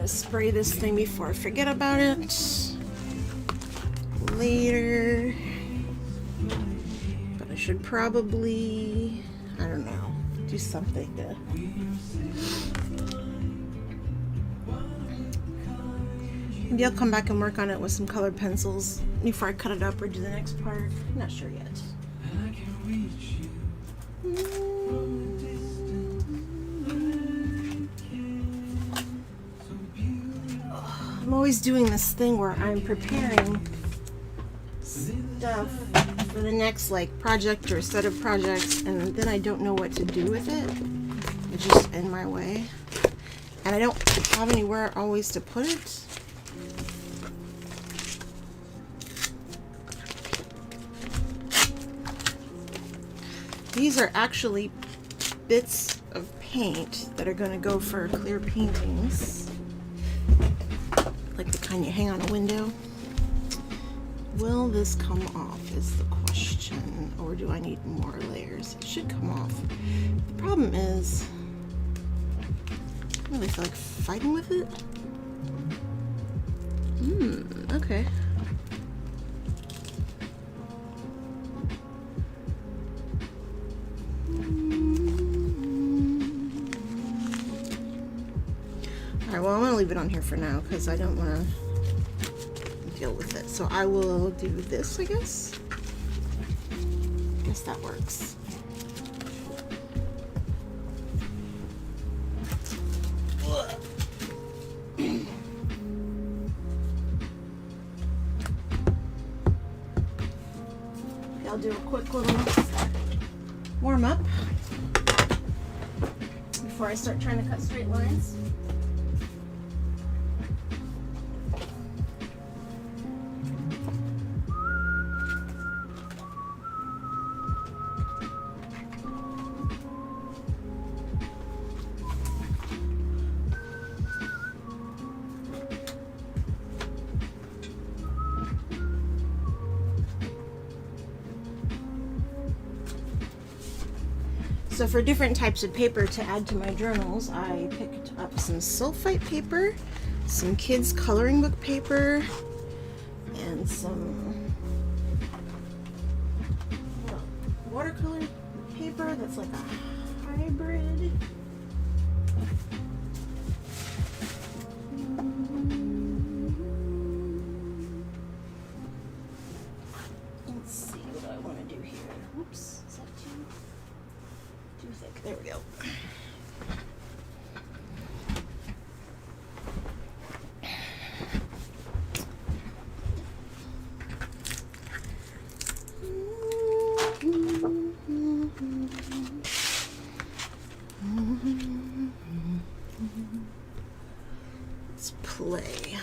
gonna spray this thing before I forget about it later. But I should probably, I don't know, do something to... Maybe I'll come back and work on it with some colored pencils before I cut it up or do the next part. I'm not sure yet. I'm always doing this thing where I'm preparing stuff for the next like project or set of projects, and then I don't know what to do with it. It's just in my way, and I don't have anywhere always to put it. These are actually bits of paint that are going to go for clear paintings, like the kind you hang on a window. Will this come off is the question, or do I need more layers? It should come off. The problem is, I don't really feel like fighting with it. Okay. Alright, well, I'm gonna leave it on here for now because I don't want to deal with it. So I will do this, I guess. Guess that works. I'll do a quick little warm up before I start trying to cut straight lines. So for different types of paper to add to my journals, I picked up some sulfite paper, some kids coloring book paper, and some watercolor paper that's like a hybrid. Let's see what I want to do here. Oops, is that too thick? There we go. Let's play.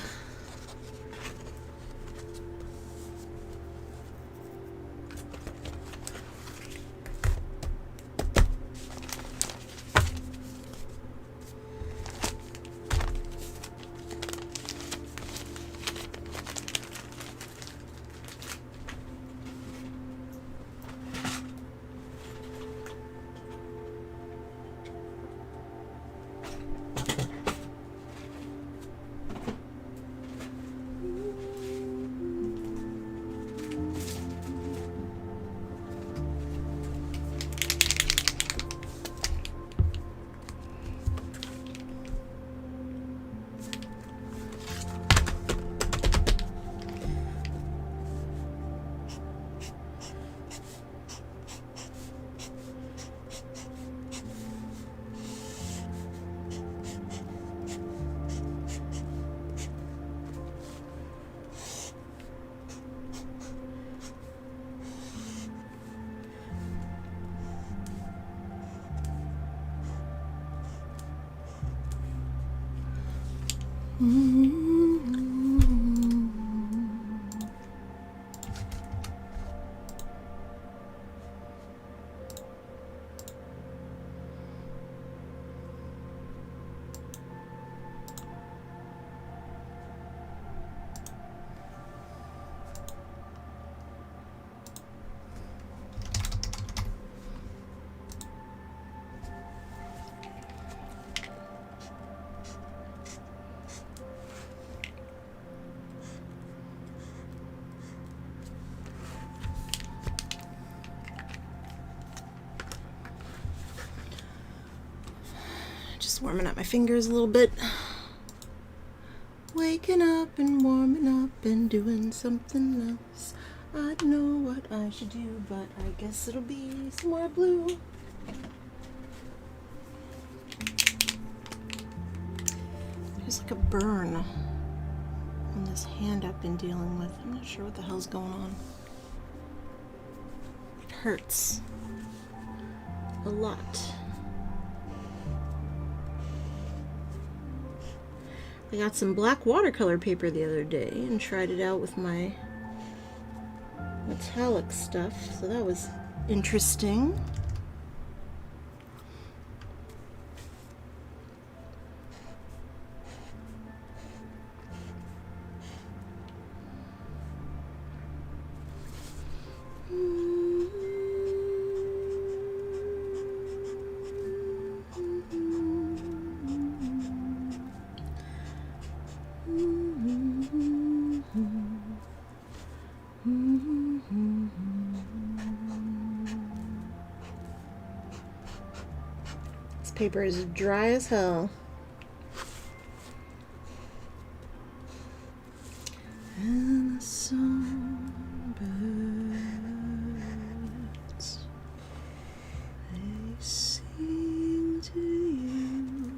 Just warming up my fingers a little bit. Waking up and warming up and doing something else. I don't know what I should do, but I guess it'll be some more blue. There's like a burn on this hand I've been dealing with. I'm not sure what the hell's going on. It hurts a lot. I got some black watercolor paper the other day and tried it out with my metallic stuff, so that was interesting. This paper is dry as hell. And the songbirds, they sing to you.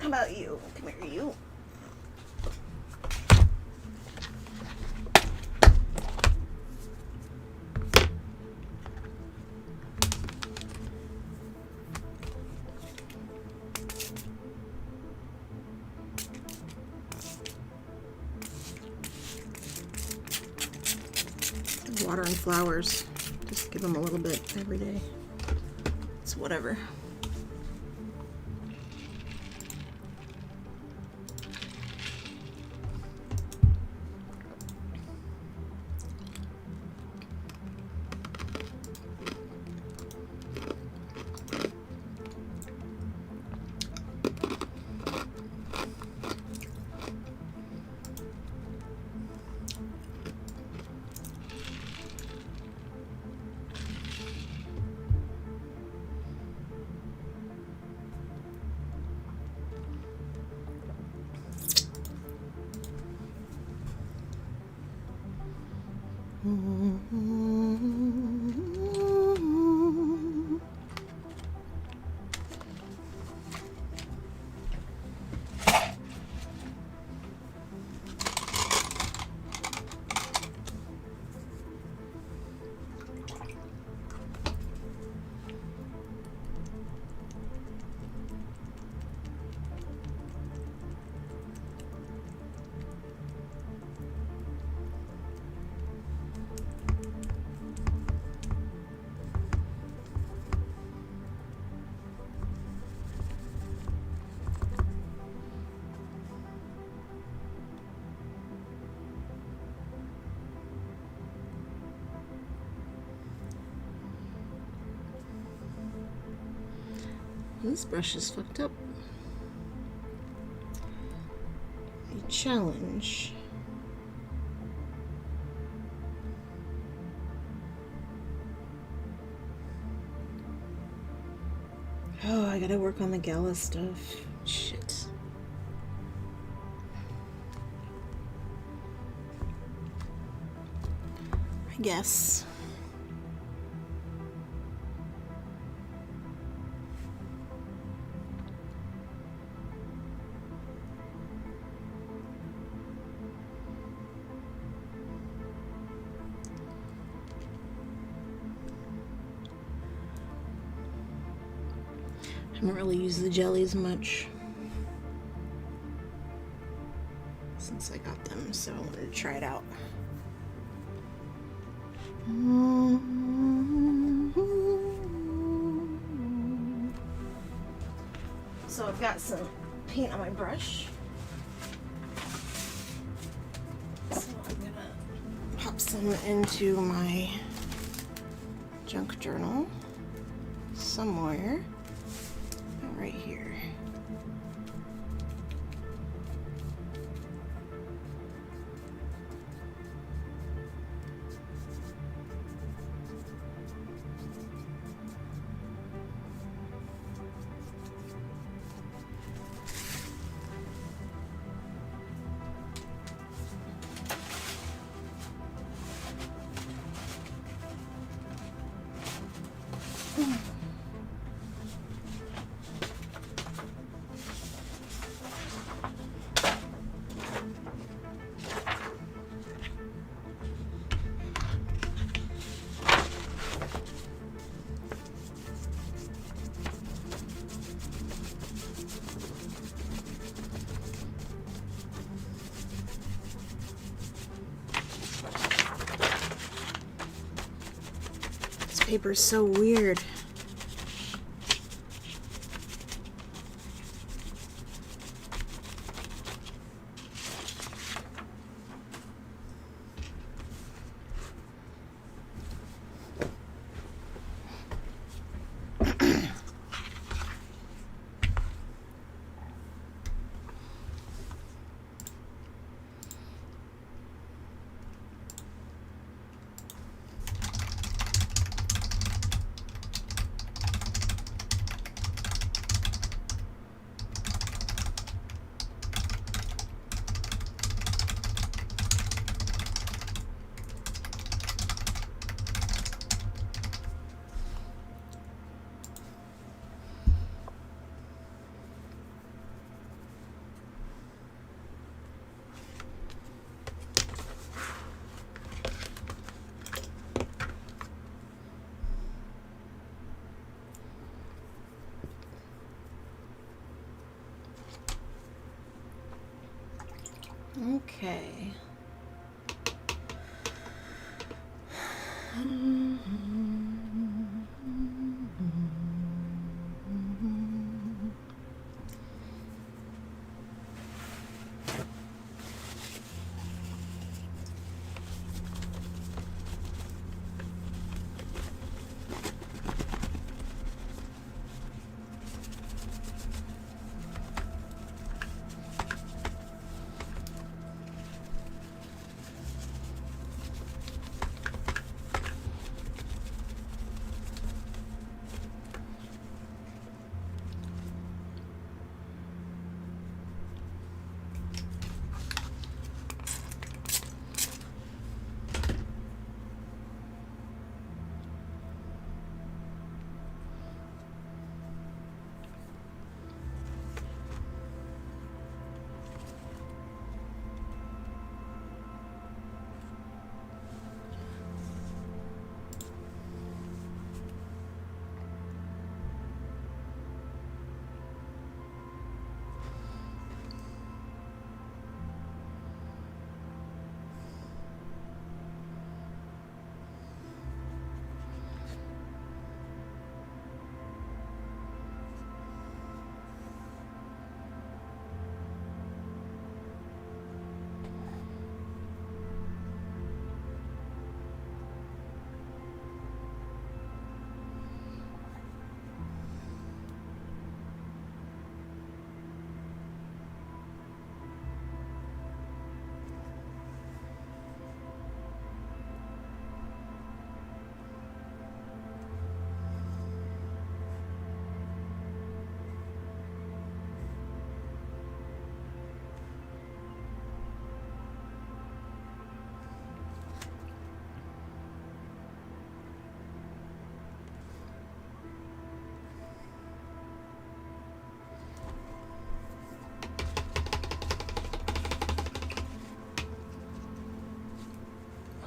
How about you? Come here, you. Water and flowers. Just give them a little bit every day. It's whatever. This brush is fucked up. A challenge. Oh, I gotta work on the gala stuff. Shit. I guess. I haven't really used the jellies much since I got them, so I wanted to try it out. So I've got some paint on my brush. So I'm gonna pop some into my junk journal somewhere. Right here. paper is so weird. Okay.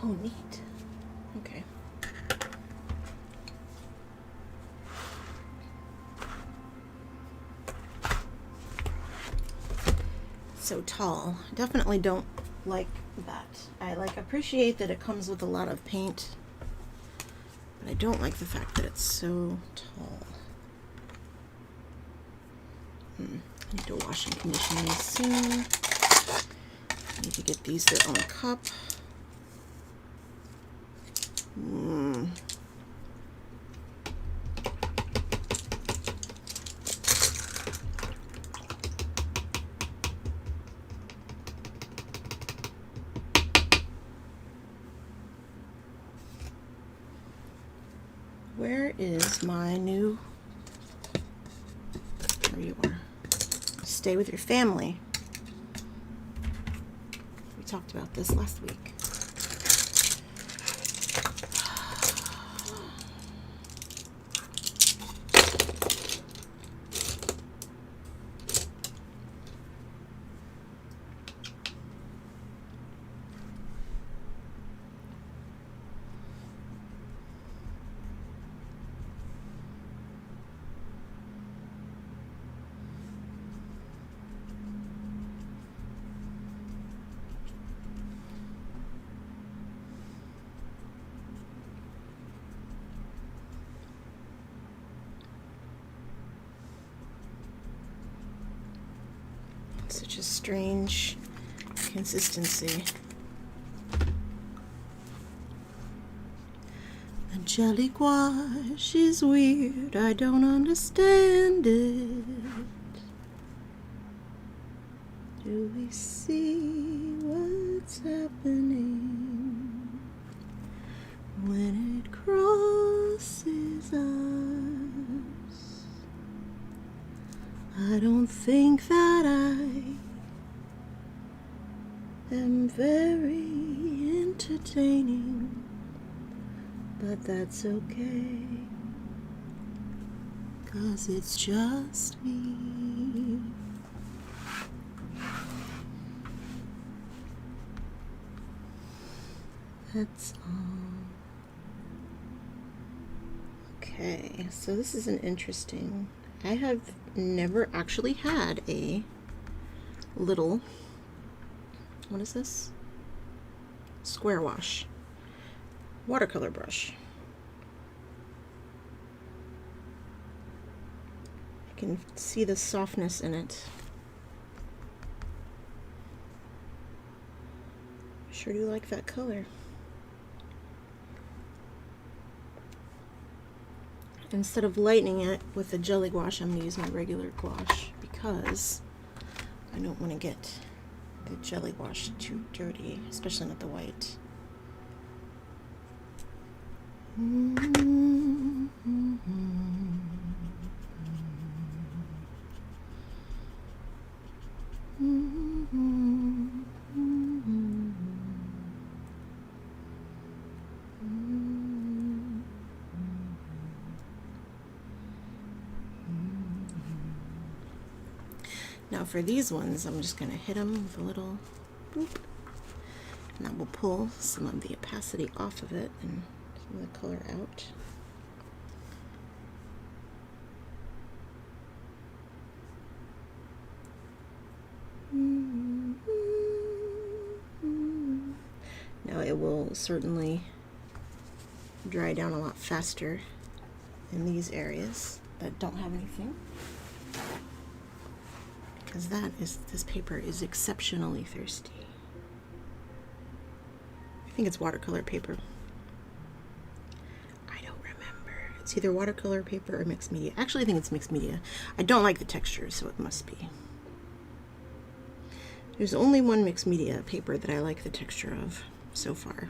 Oh, neat. Okay. So tall. Definitely don't like that. I appreciate that it comes with a lot of paint, but I don't like the fact that it's so tall. I need to wash and condition these soon. I need to get these their own cup. Where is my new... There you are. Stay with your family. We talked about this last week. Such a strange consistency. A jelly gouache is weird, I don't understand it. Do we see what's happening when it crosses us? I don't think that I am very entertaining, but that's okay, 'cause it's just me. That's all. Okay, so this is an interesting. I have never actually had a little, what is this? Square wash watercolor brush. I can see the softness in it. I sure do like that color. Instead of lightening it with a jelly gouache, I'm going to use my regular gouache because I don't want to get the jelly gouache too dirty, especially not the white. Now for these ones, I'm just going to hit them with a little boop, and that will pull some of the opacity off of it and some of the color out. Now it will certainly dry down a lot faster in these areas that don't have anything, because this paper is exceptionally thirsty. I think it's watercolor paper. I don't remember. It's either watercolor paper or mixed media. Actually, I think it's mixed media. I don't like the texture, so it must be. There's only one mixed media paper that I like the texture of so far.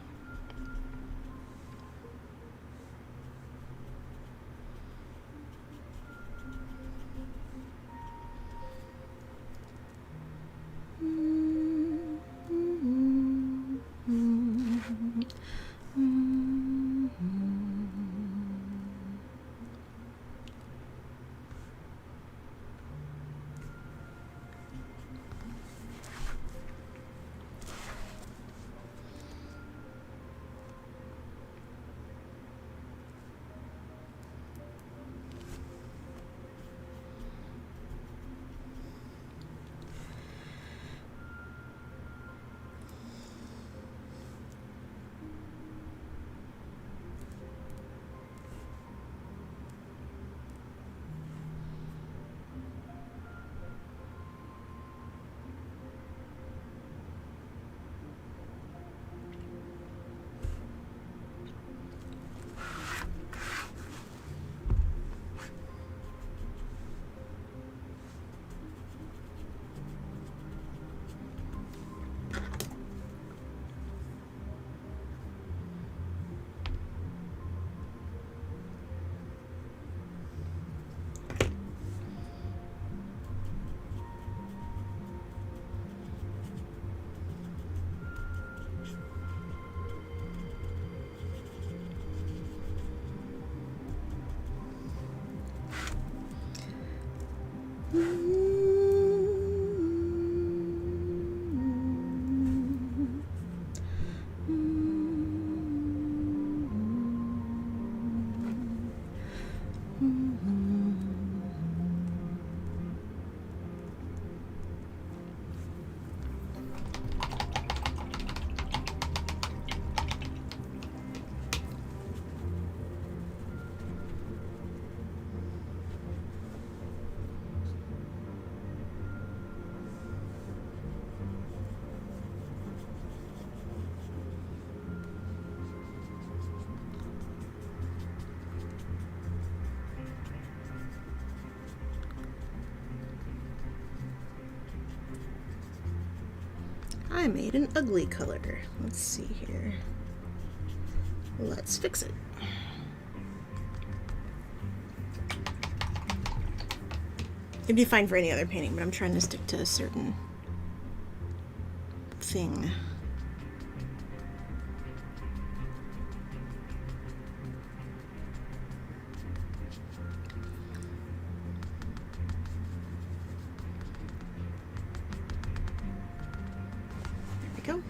I made an ugly color. Let's see here. Let's fix it. It'd be fine for any other painting, but I'm trying to stick to a certain thing. There we go.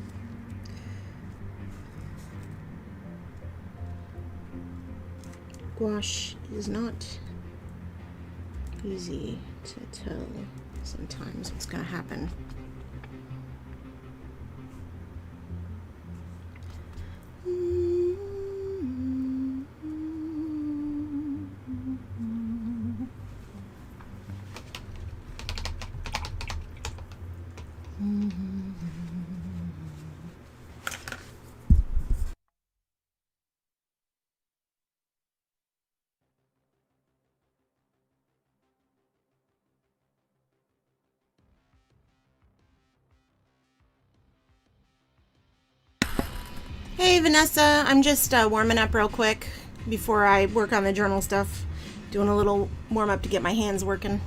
Gouache is not easy to tell sometimes what's going to happen. Hey Vanessa, I'm just warming up real quick before I work on the journal stuff. Doing a little warm up to get my hands working.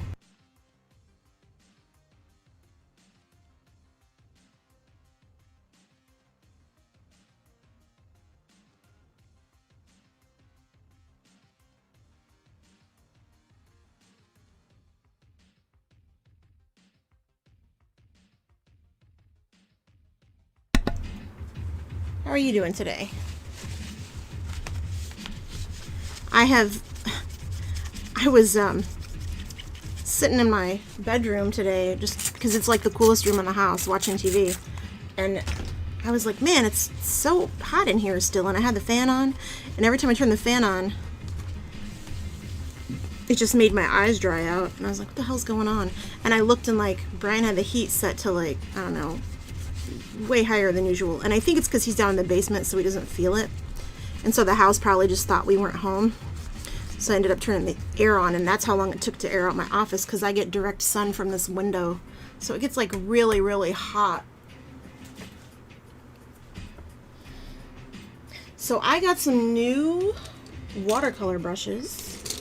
How are you doing today? I was sitting in my bedroom today just because it's like the coolest room in the house watching TV, and I was like, man, it's so hot in here still, and I had the fan on, and every time I turned the fan on it just made my eyes dry out, and I was like, what the hell's going on? And I looked, and like Brian had the heat set to like, I don't know, way higher than usual, and I think it's because he's down in the basement so he doesn't feel it, and so the house probably just thought we weren't home, so I ended up turning the air on, and that's how long it took to air out my office because I get direct sun from this window, so it gets like really, really hot. So I got some new watercolor brushes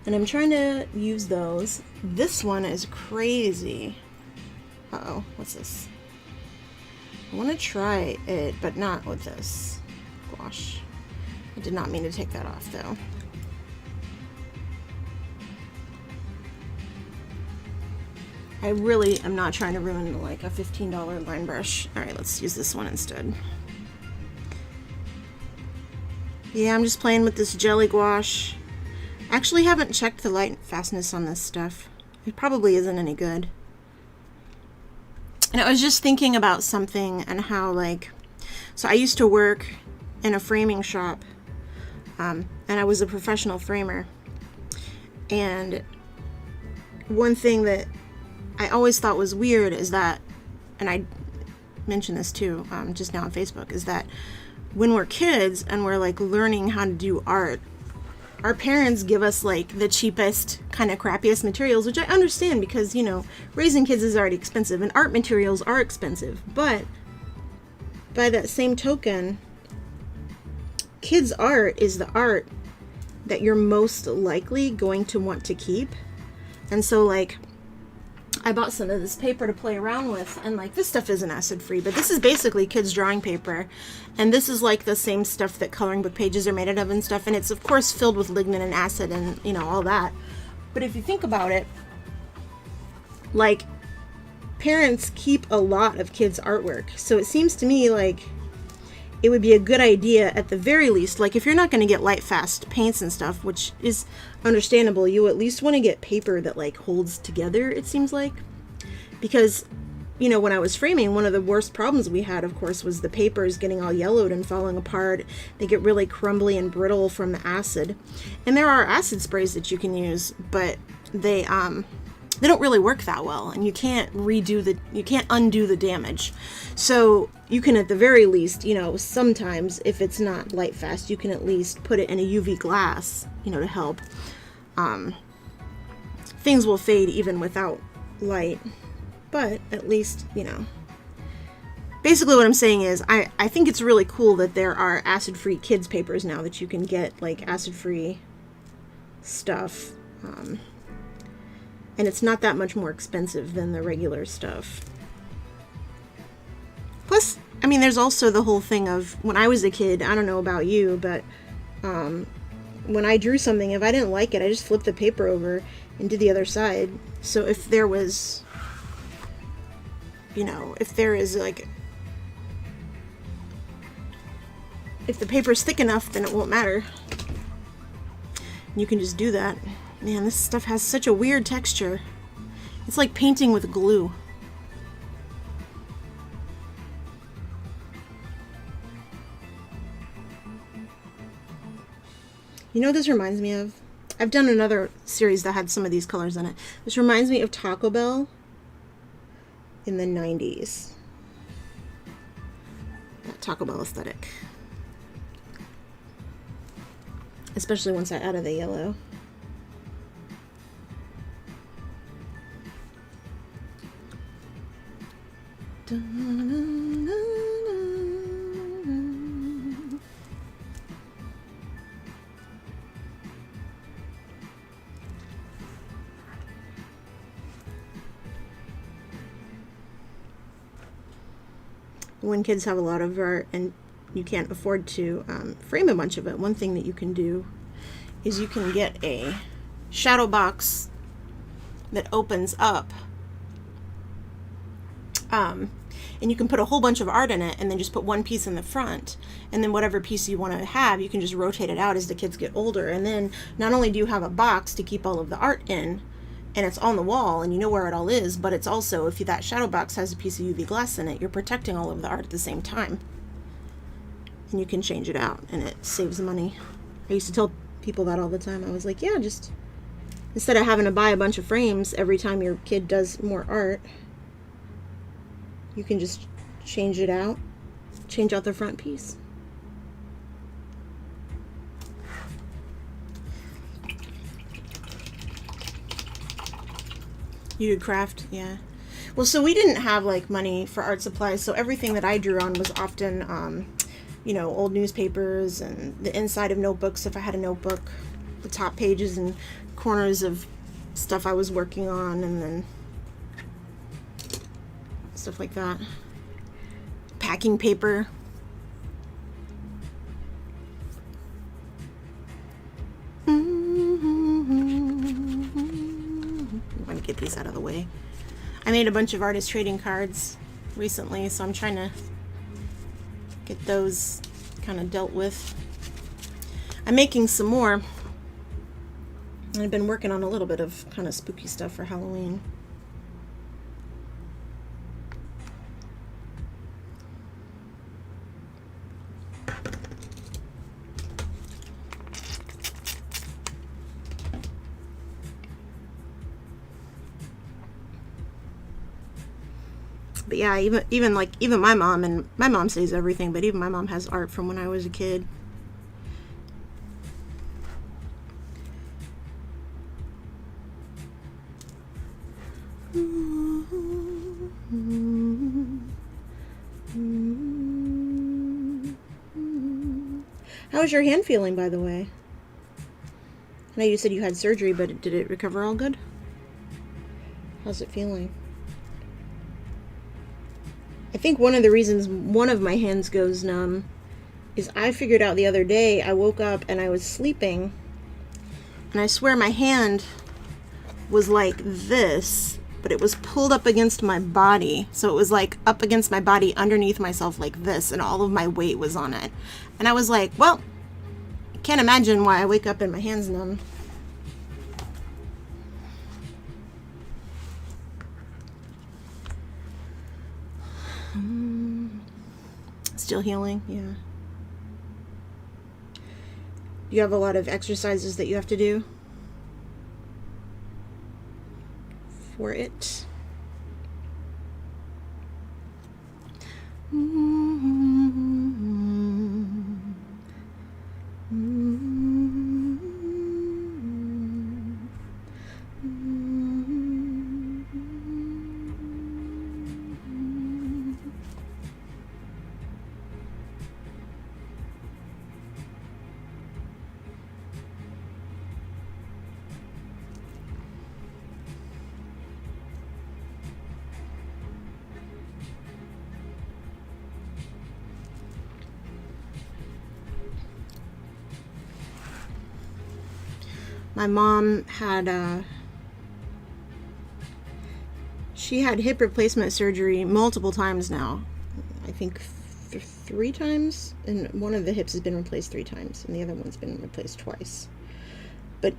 and I'm trying to use those. This one is crazy. Uh-oh, what's this? I want to try it, but not with this gouache. I did not mean to take that off, though. I really am not trying to ruin like a $15 line brush. All right, let's use this one instead. Yeah, I'm just playing with this jelly gouache. Actually haven't checked the light fastness on this stuff. It probably isn't any good. And I was just thinking about something and how, like, so I used to work in a framing shop, and I was a professional framer. And one thing that I always thought was weird is that, and I mentioned this too just now on Facebook, is that when we're kids and we're like learning how to do art, our parents give us like the cheapest, kind of crappiest materials, which I understand because, you know, raising kids is already expensive and art materials are expensive. But by that same token, kids' art is the art that you're most likely going to want to keep. And so, like, I bought some of this paper to play around with, and like this stuff isn't acid free, but this is basically kids drawing paper, and this is like the same stuff that coloring book pages are made out of and stuff, and it's of course filled with lignin and acid and, you know, all that. But if you think about it, like, parents keep a lot of kids' artwork, so it seems to me like it would be a good idea at the very least, like if you're not going to get light fast paints and stuff, which is understandable, you at least want to get paper that like holds together, it seems like. Because, you know, when I was framing, one of the worst problems we had, of course, was the papers getting all yellowed and falling apart. They get really crumbly and brittle from the acid. And there are acid sprays that you can use, but they don't really work that well, and you can't undo the damage. So you can at the very least, you know, sometimes if it's not light fast, you can at least put it in a UV glass, you know, to help. Things will fade even without light, but at least, you know, basically what I'm saying is I think it's really cool that there are acid-free kids papers now that you can get, like acid-free stuff. And it's not that much more expensive than the regular stuff. Plus, I mean, there's also the whole thing of when I was a kid, I don't know about you, but when I drew something, if I didn't like it, I just flipped the paper over and did the other side. So if there was, you know, if there is like, if the paper's thick enough, then it won't matter. You can just do that. Man, this stuff has such a weird texture. It's like painting with glue. You know what this reminds me of? I've done another series that had some of these colors in it. This reminds me of Taco Bell in the 90s. That Taco Bell aesthetic. Especially once I added the yellow. When kids have a lot of art and you can't afford to frame a bunch of it, one thing that you can do is you can get a shadow box that opens up, and you can put a whole bunch of art in it and then just put one piece in the front, and then whatever piece you want to have, you can just rotate it out as the kids get older. And then not only do you have a box to keep all of the art in, and it's on the wall and you know where it all is, but it's also, if that shadow box has a piece of UV glass in it, you're protecting all of the art at the same time. And you can change it out and it saves money. I used to tell people that all the time. I was like, yeah, just instead of having to buy a bunch of frames every time your kid does more art, you can just change it out, change out the front piece. You did craft? Yeah. Well, so we didn't have like money for art supplies, so everything that I drew on was often, you know, old newspapers and the inside of notebooks if I had a notebook, the top pages and corners of stuff I was working on, and then stuff like that. Packing paper. I'm going to get these out of the way. I made a bunch of artist trading cards recently, so I'm trying to get those kind of dealt with. I'm making some more. I've been working on a little bit of kind of spooky stuff for Halloween. But yeah, even my mom, and my mom says everything, but even my mom has art from when I was a kid. How's your hand feeling, by the way? I know you said you had surgery, but did it recover all good? How's it feeling? I think one of the reasons one of my hands goes numb is I figured out the other day, I woke up and I was sleeping, and I swear my hand was like this, but it was pulled up against my body. So it was like up against my body underneath myself like this, and all of my weight was on it. And I was like, well, I can't imagine why I wake up and my hand's numb. Still healing? Yeah. You have a lot of exercises that you have to do for it. My mom had she had hip replacement surgery multiple times now. I think 3 times, and one of the hips has been replaced 3 times, and the other one's been replaced twice. But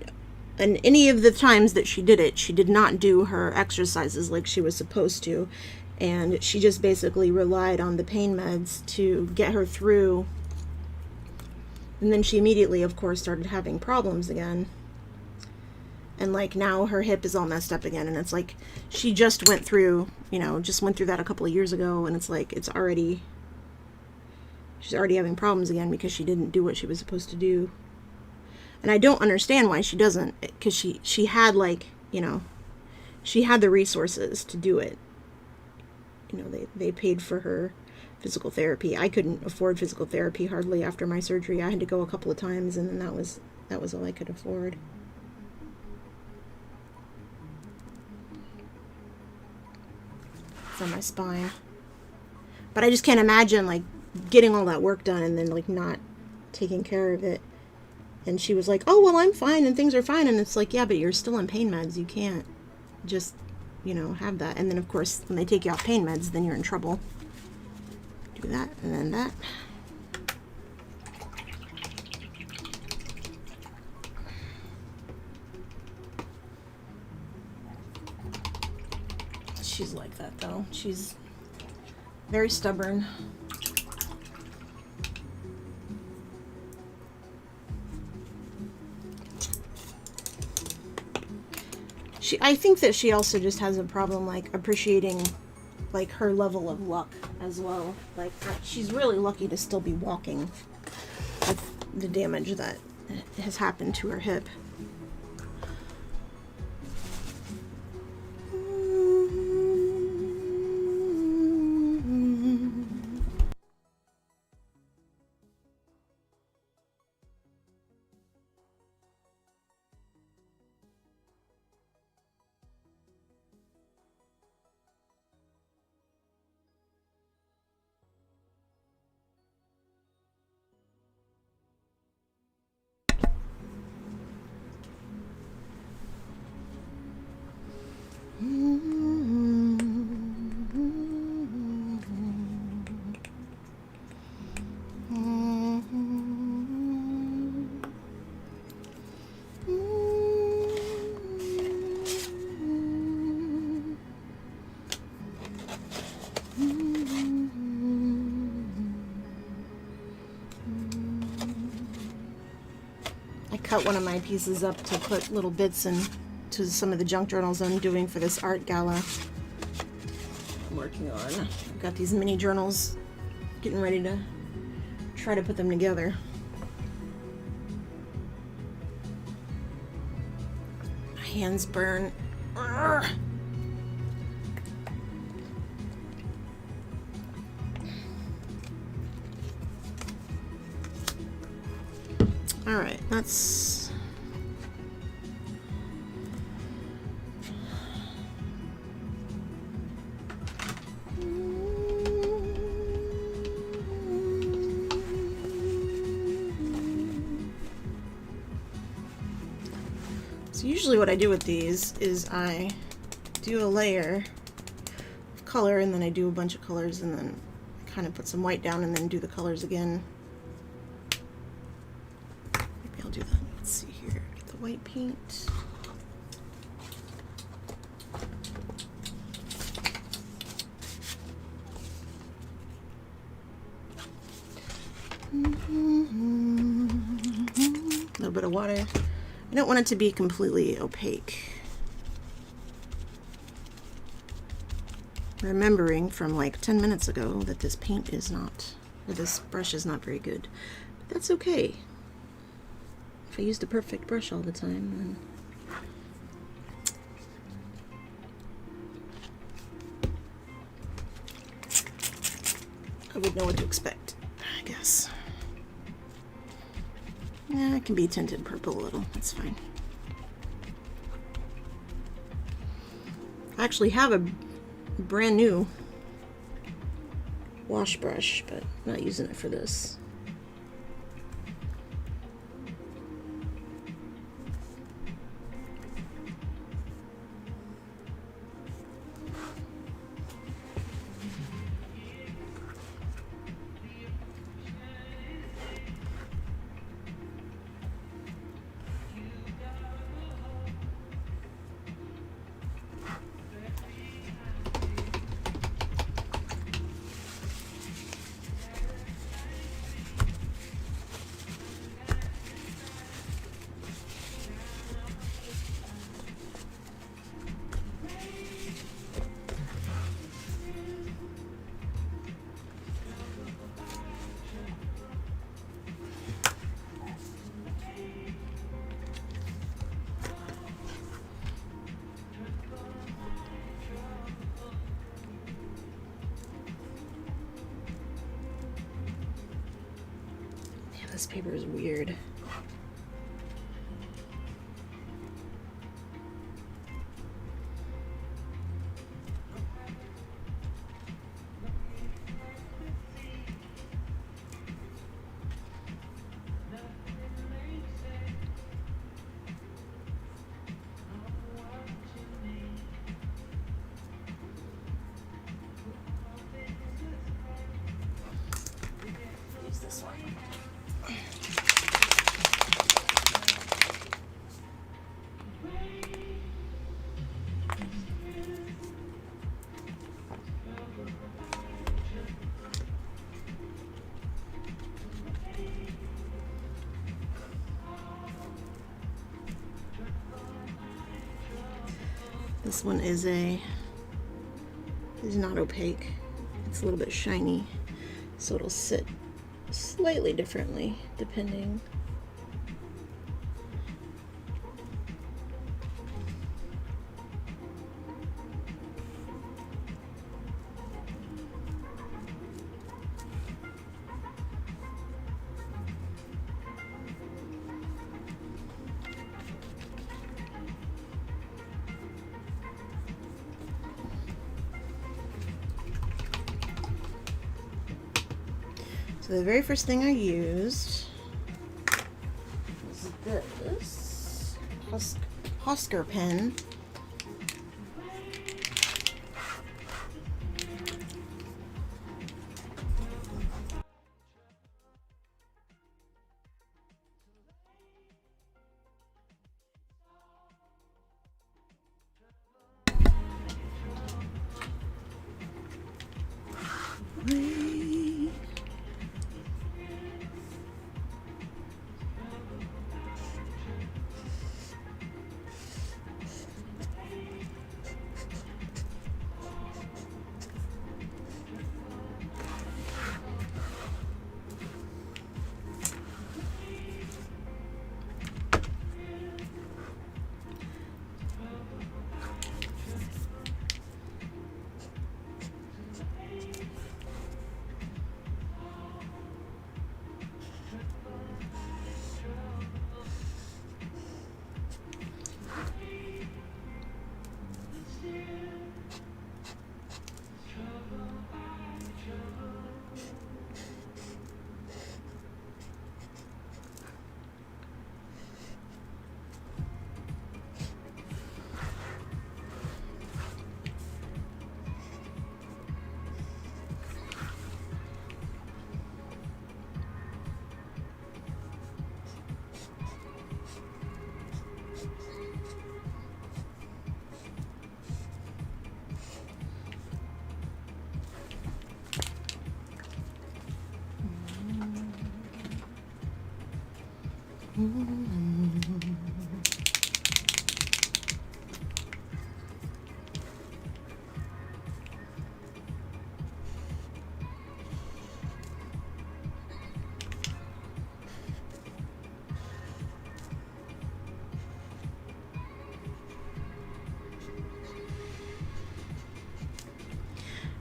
and any of the times that she did it, she did not do her exercises like she was supposed to, and she just basically relied on the pain meds to get her through. And then she immediately, of course, started having problems again. And like now her hip is all messed up again, and it's like she just went through that a couple of years ago, and it's like she's already having problems again because she didn't do what she was supposed to do. And I don't understand why she doesn't, because she had she had the resources to do it. They paid for her physical therapy. I couldn't afford physical therapy hardly after my surgery. I had to go a couple of times, and then that was all I could afford. For my spine. But I just can't imagine like getting all that work done and then like not taking care of it. And she was like, oh, well, I'm fine and things are fine. And it's like, yeah, but you're still on pain meds. You can't just, have that. And then, of course, when they take you off pain meds, then you're in trouble. Do that and then that. She's like that, though. She's very stubborn. I think that she also just has a problem, like, appreciating, like, her level of luck as well. Like, she's really lucky to still be walking with the damage that has happened to her hip. I cut one of my pieces up to put little bits into some of the junk journals I'm doing for this art gala I'm working on. I've got these mini journals, getting ready to try to put them together. My hands burn. Urgh. All right, let's so usually what I do with these is I do a layer of color and then I do a bunch of colors and then kind of put some white down and then do the colors again. I'll do that. Let's see here. Get the white paint. A little bit of water. I don't want it to be completely opaque. Remembering from like 10 minutes ago that this paint is not, or this brush is not very good. But that's okay. If I used a perfect brush all the time, then I would know what to expect, I guess. Yeah, it can be tinted purple a little, that's fine. I actually have a brand new wash brush, but I'm not using it for this. This paper is weird. Use this one. This one is not opaque. It's a little bit shiny, so it'll sit slightly differently depending. So the very first thing I used was this Husker pen.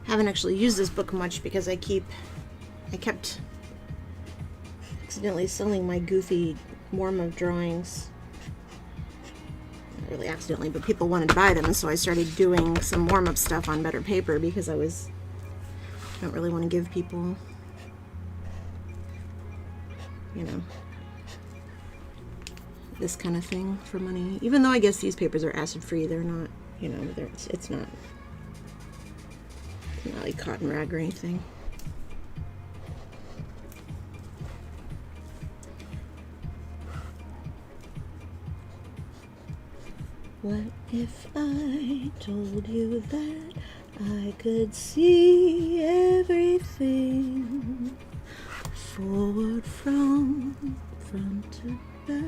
Haven't actually used this book much because I kept accidentally selling my goofy warmup drawings. Not really accidentally, but people wanted to buy them, and so I started doing some warmup stuff on better paper because I don't really want to give people, you know, this kind of thing for money. Even though I guess these papers are acid free, they're not, you know, it's not like cotton rag or anything. What if I told you that I could see everything, forward from front to back,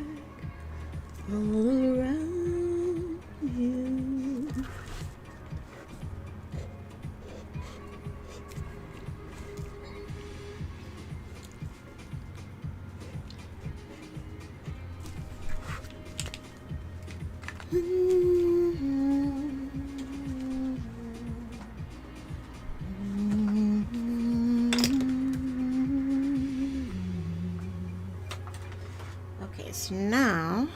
all around you? so now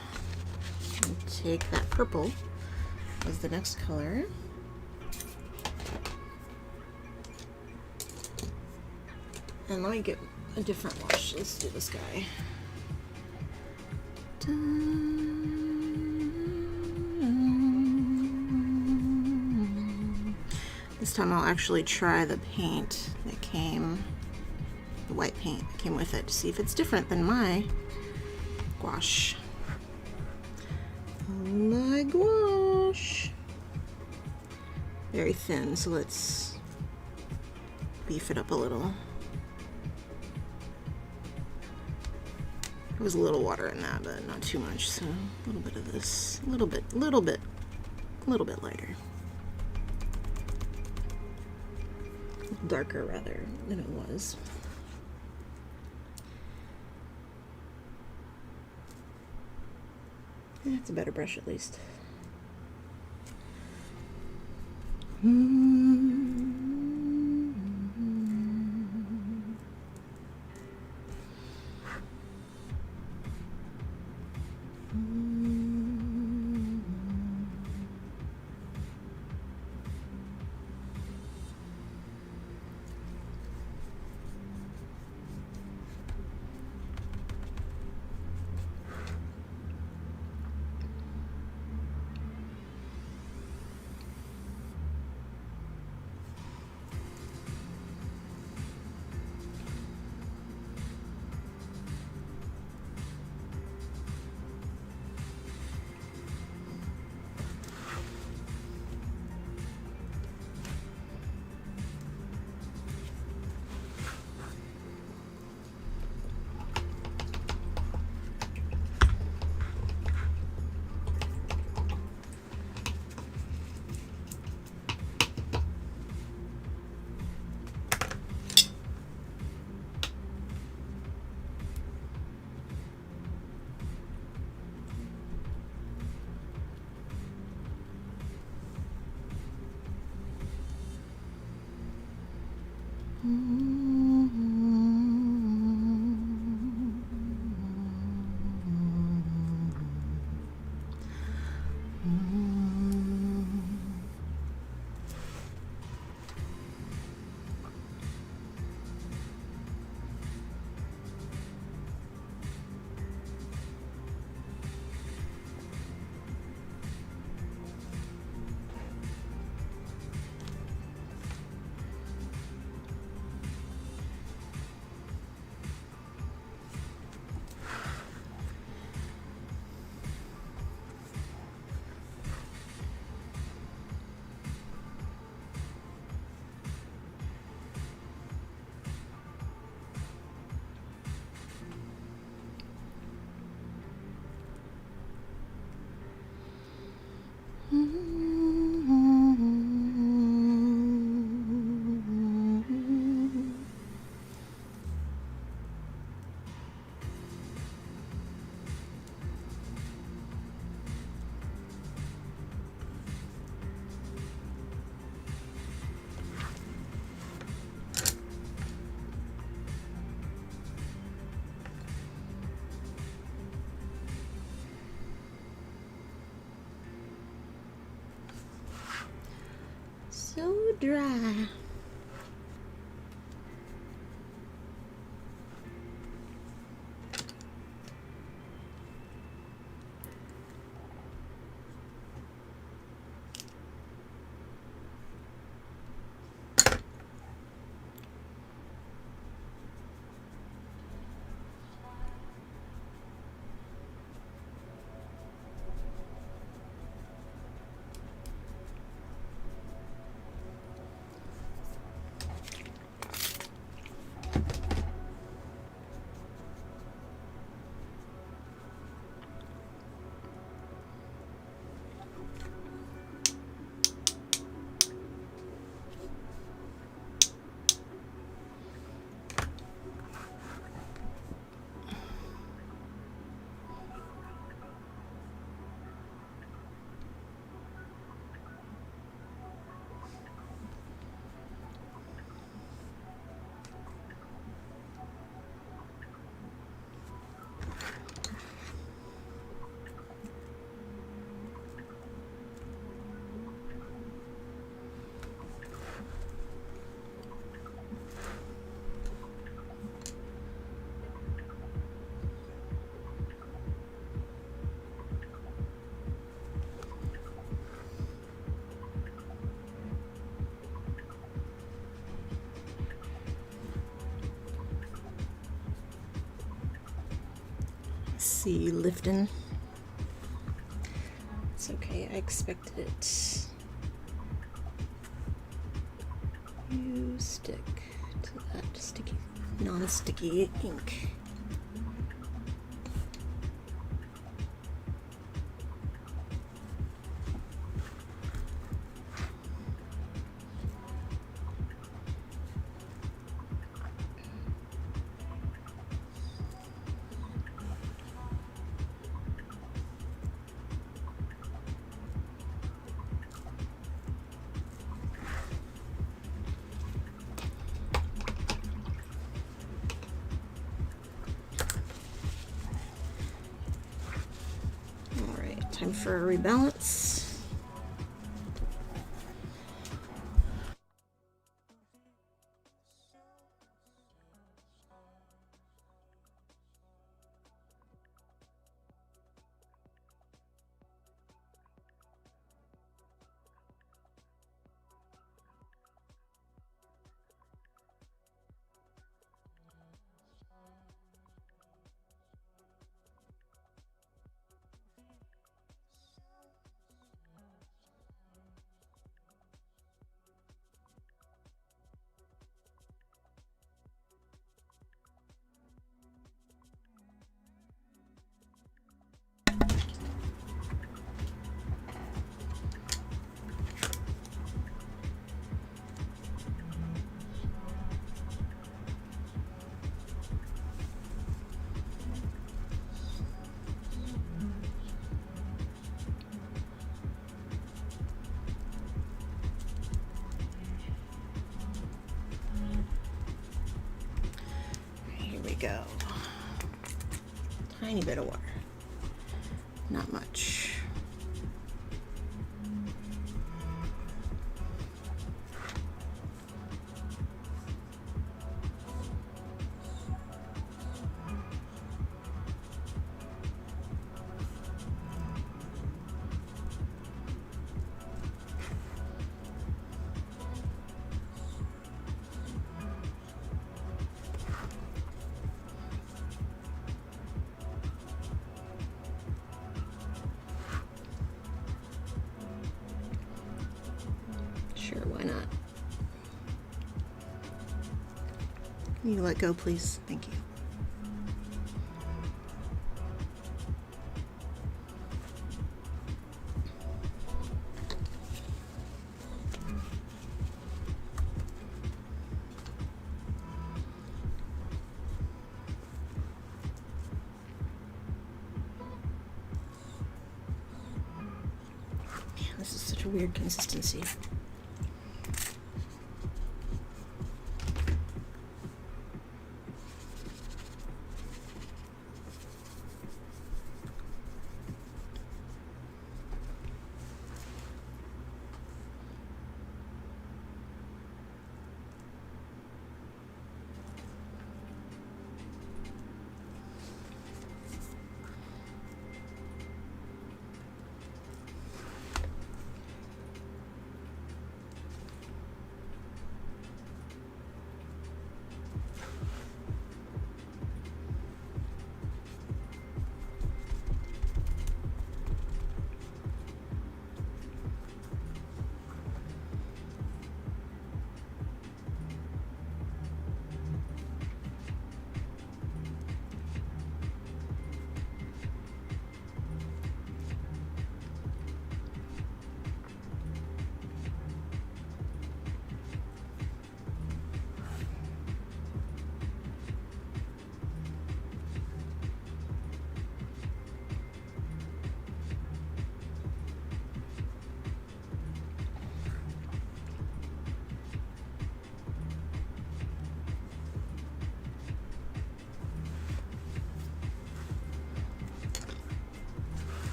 I'll take that purple as the next color. And let me get a different wash. Let's do this guy. This time I'll actually try the paint that came, the white paint that came with it, to see if it's different than my gouache. My gouache. Very thin, so let's beef it up a little. There was a little water in that, but not too much, so a little bit of this, a little bit lighter. Darker rather than it was. That's a better brush at least. So dry. See you lifting. It's okay, I expected it. You stick to that sticky, non-sticky ink. Time for a rebalance. Go. Tiny bit of water, not much. Sure, why not? Can you let go, please? Thank you. Man, this is such a weird consistency.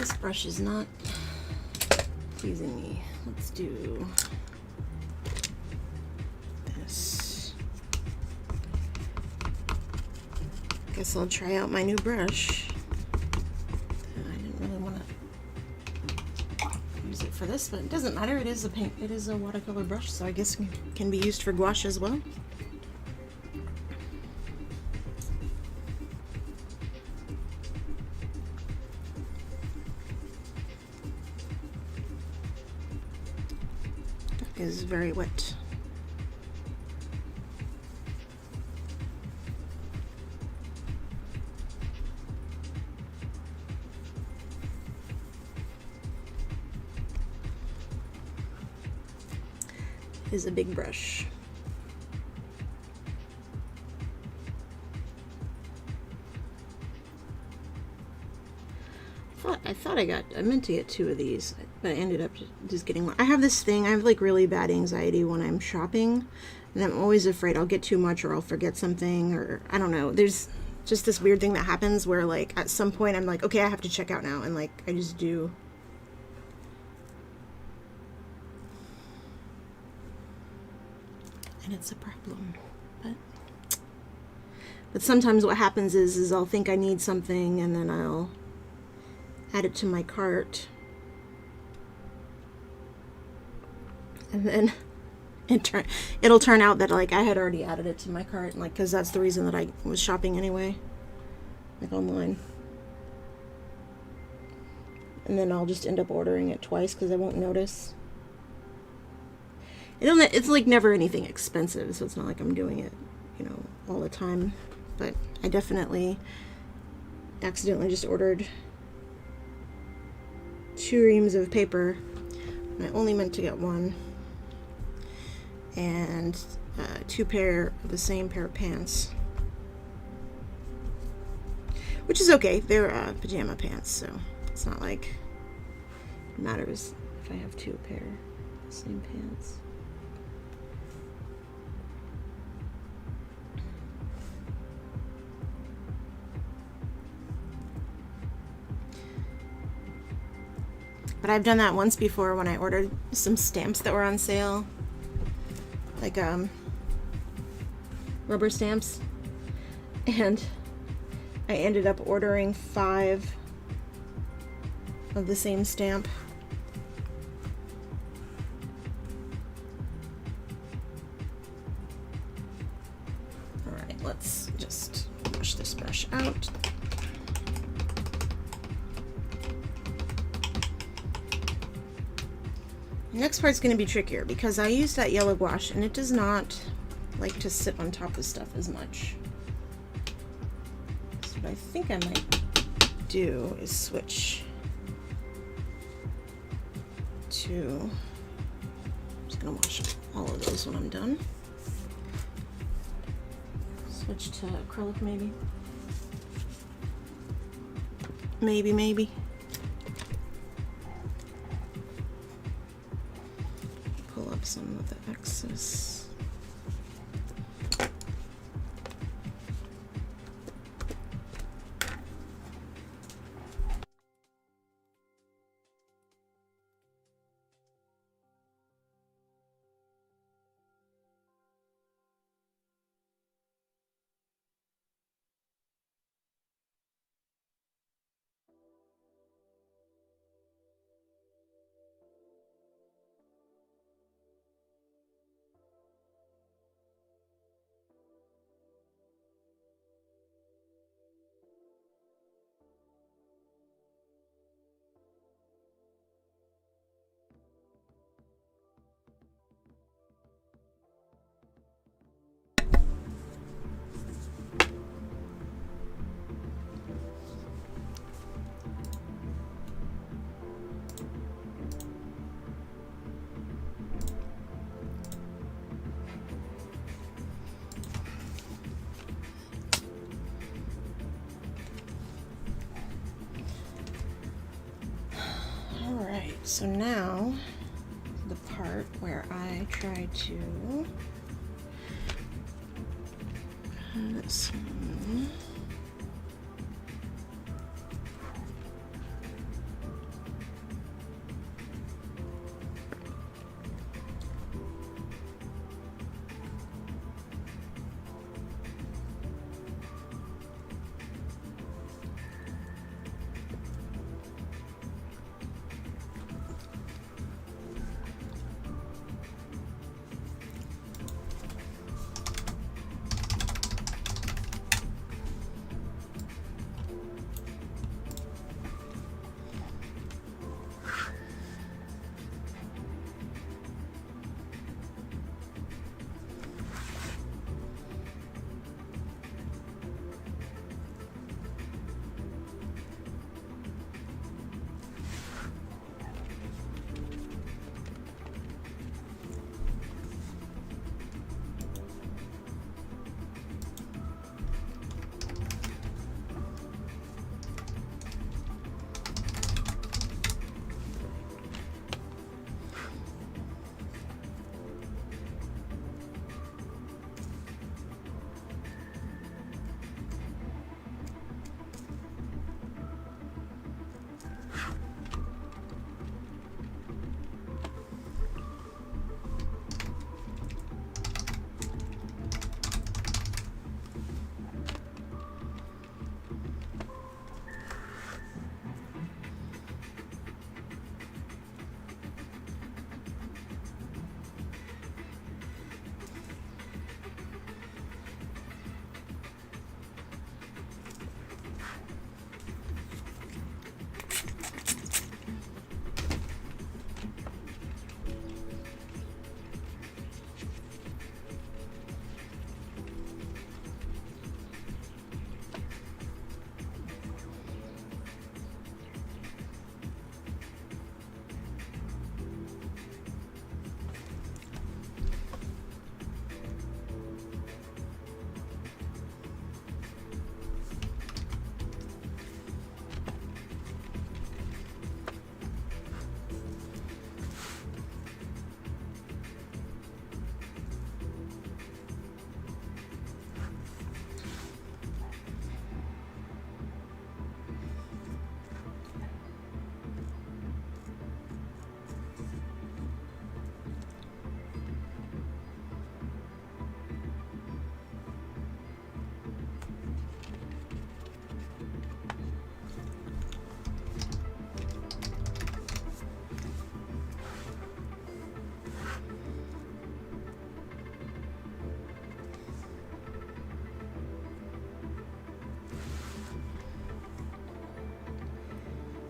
This brush is not pleasing me. Let's do this. Guess I'll try out my new brush. I didn't really want to use it for this, but it doesn't matter. It is a paint. It is a watercolor brush, so I guess it can be used for gouache as well. Is very wet. It is a big brush. I meant to get 2 of these, but I ended up just getting one. I have this thing, I have like really bad anxiety when I'm shopping, and I'm always afraid I'll get too much or I'll forget something, or I don't know. There's just this weird thing that happens where like at some point I'm like, okay, I have to check out now, and like I just do. And it's a problem, but sometimes what happens is I'll think I need something, and then I'll add it to my cart, and then it'll turn out that like I had already added it to my cart, and like because that's the reason that I was shopping anyway, like online, and then I'll just end up ordering it twice because I won't notice. It's like never anything expensive, so it's not like I'm doing it, you know, all the time, but I definitely accidentally just ordered 2 reams of paper, and I only meant to get 1, and 2 pair of the same pair of pants, which is okay. They're pajama pants, so it's not like it matters if I have 2 pair of the same pants. But I've done that once before when I ordered some stamps that were on sale, like rubber stamps, and I ended up ordering 5 of the same stamp. Alright, let's just wash this brush out. The next part's going to be trickier because I use that yellow gouache and it does not like to sit on top of stuff as much. So what I think I might do is switch to, I'm just going to wash all of those when I'm done. Switch to acrylic maybe. Maybe. Pull up some of the excess. So now, the part where I try to this one.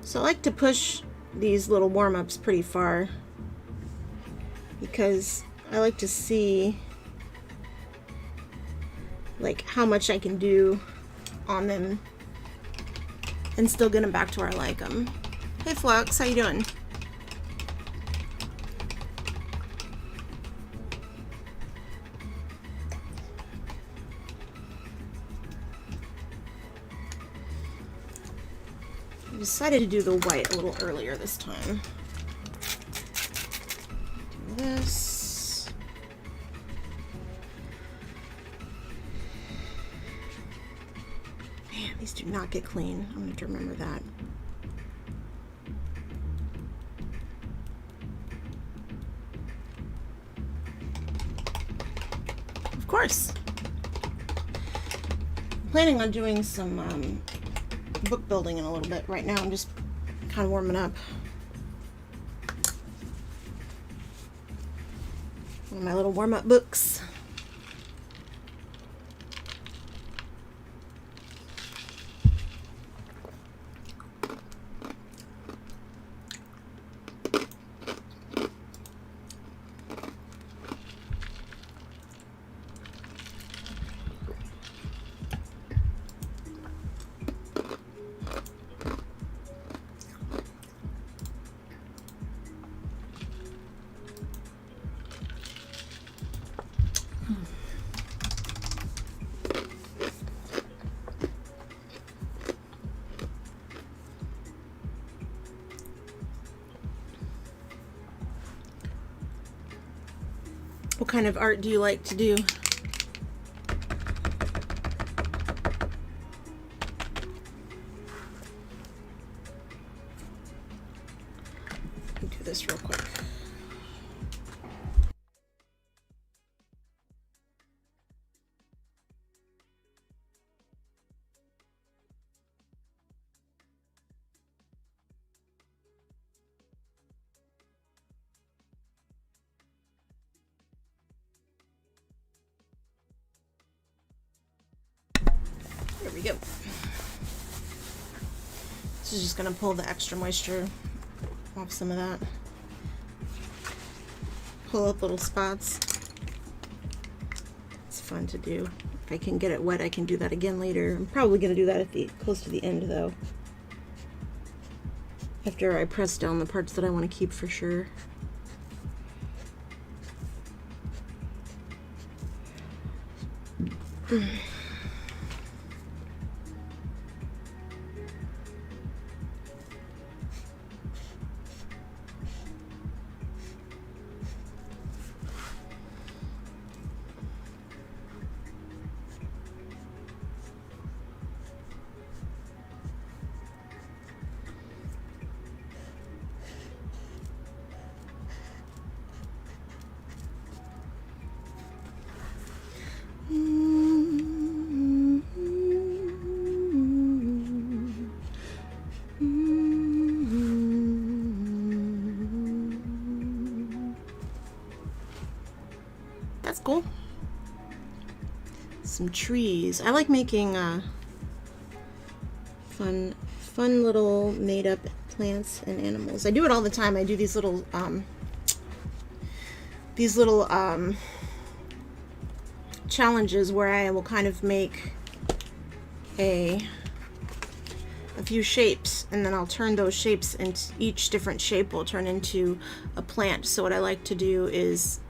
So I like to push these little warm-ups pretty far because I like to see like how much I can do on them and still get them back to where I like them. Hey Flux, how you doing? I decided to do the white a little earlier this time. Do this. Man, these do not get clean. I'm gonna have to remember that. Of course. I'm planning on doing some book building in a little bit. Right now I'm just kind of warming up. One of my little warm-up books. What kind of art do you like to do? Let me do this real quick. There we go. This is just going to pull the extra moisture off some of that. Pull up little spots. It's fun to do. If I can get it wet, I can do that again later. I'm probably going to do that at the close to the end though. After I press down the parts that I want to keep for sure. That's cool. Some trees. I like making fun little made up plants and animals. I do it all the time. I do these little challenges where I will kind of make a few shapes, and then I'll turn those shapes, and each different shape will turn into a plant. So what I like to do is,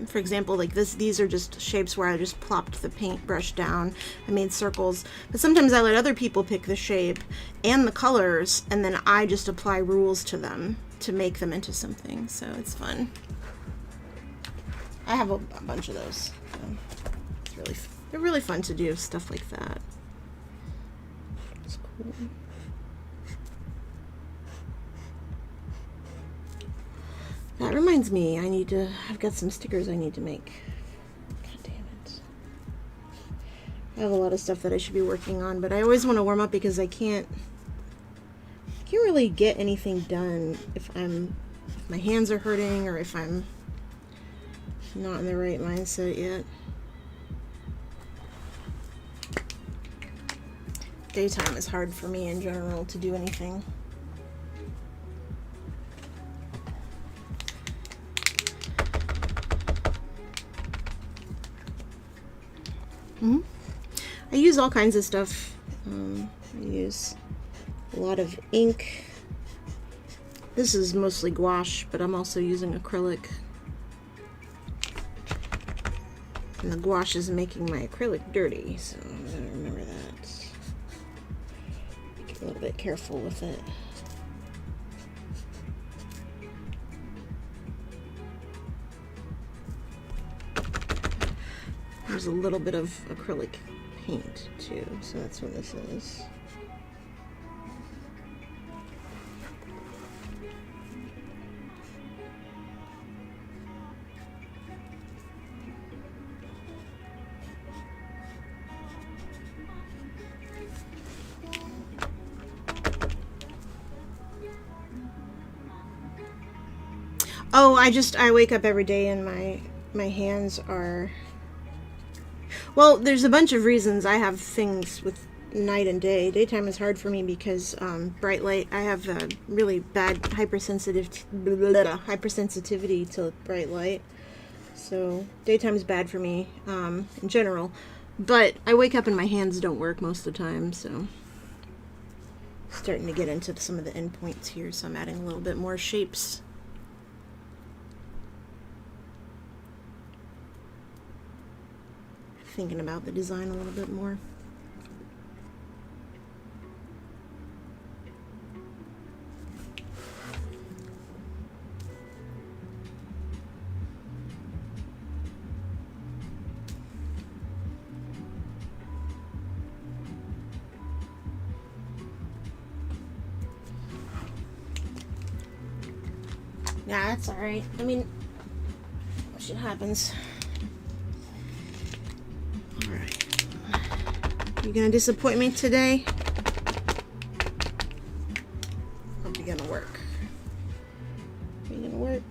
for example, like these are just shapes where I just plopped the paintbrush down. I made circles, but sometimes I let other people pick the shape and the colors, and then I just apply rules to them to make them into something. So it's fun. I have a bunch of those. So they're really fun to do, stuff like that. It's cool. That reminds me, I've got some stickers I need to make. God damn it. I have a lot of stuff that I should be working on, but I always want to warm up because I can't really get anything done if my hands are hurting or if I'm not in the right mindset yet. Daytime is hard for me in general to do anything. I use all kinds of stuff. I use a lot of ink. This is mostly gouache, but I'm also using acrylic. And the gouache is making my acrylic dirty, so I'm going to remember that. Be a little bit careful with it. There's a little bit of acrylic paint too, so that's what this is. Oh, I wake up every day and my hands are, well, there's a bunch of reasons. I have things with night and day. Daytime is hard for me because bright light, I have a really bad hypersensitivity to bright light. So daytime is bad for me in general. But I wake up and my hands don't work most of the time, so starting to get into some of the endpoints here, so I'm adding a little bit more shapes. Thinking about the design a little bit more. Yeah, that's alright. I mean, shit happens. Alright. You gonna disappoint me today? Hope you're gonna work. Are you gonna work?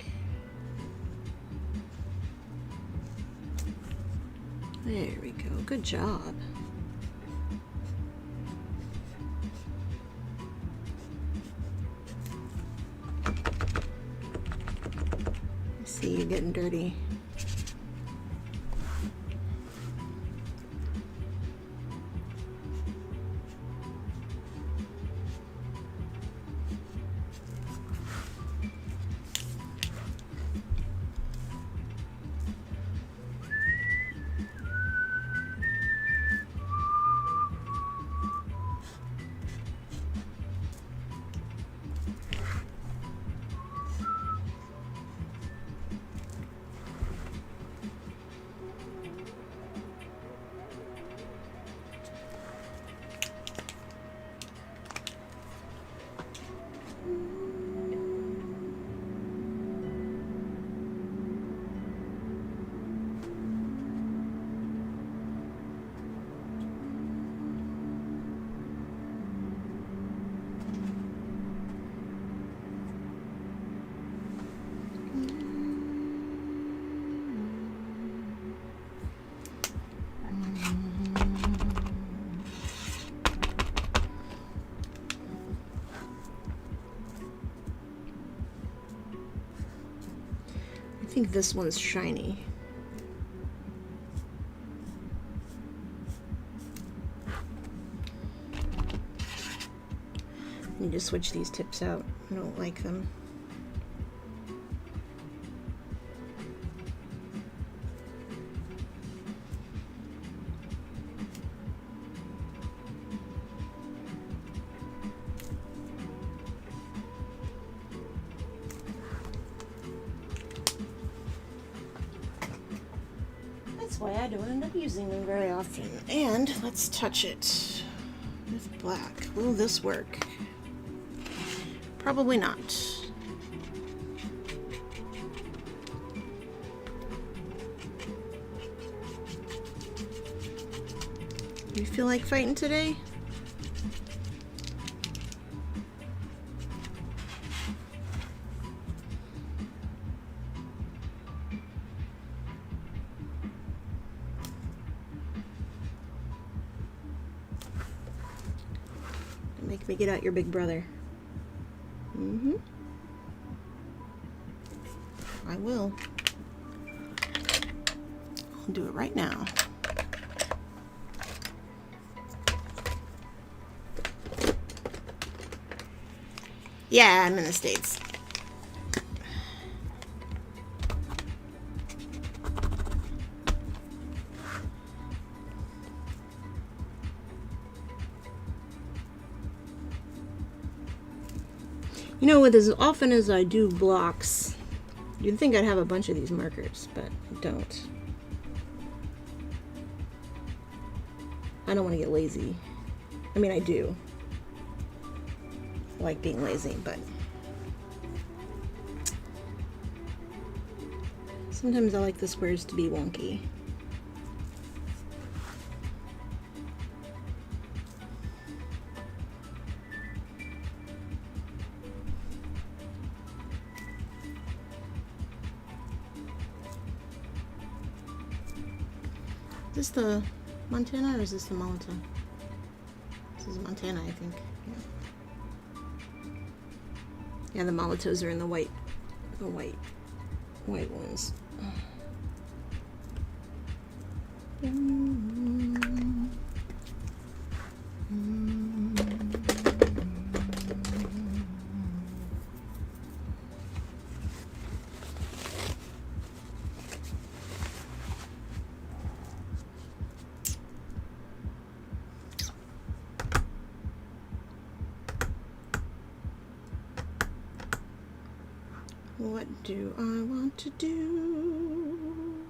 There we go. Good job. I see you getting dirty. I think this one's shiny. I need to switch these tips out. I don't like them. That's why I don't end up using them very often. And let's touch it with black. Will this work? Probably not. You feel like fighting today? Make me get out your big brother. I will. I'll do it right now. Yeah, I'm in the States. You know, with as often as I do blocks, you'd think I'd have a bunch of these markers, but I don't. I don't want to get lazy. I mean, I do. I like being lazy, but sometimes I like the squares to be wonky. Is this the Montana or is this the Malta? This is Montana, I think. Yeah, the Molitos are in the white ones. What do I want to do?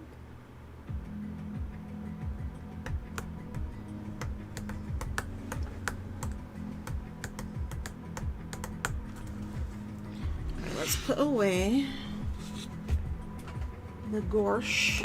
Let's put away the gouache.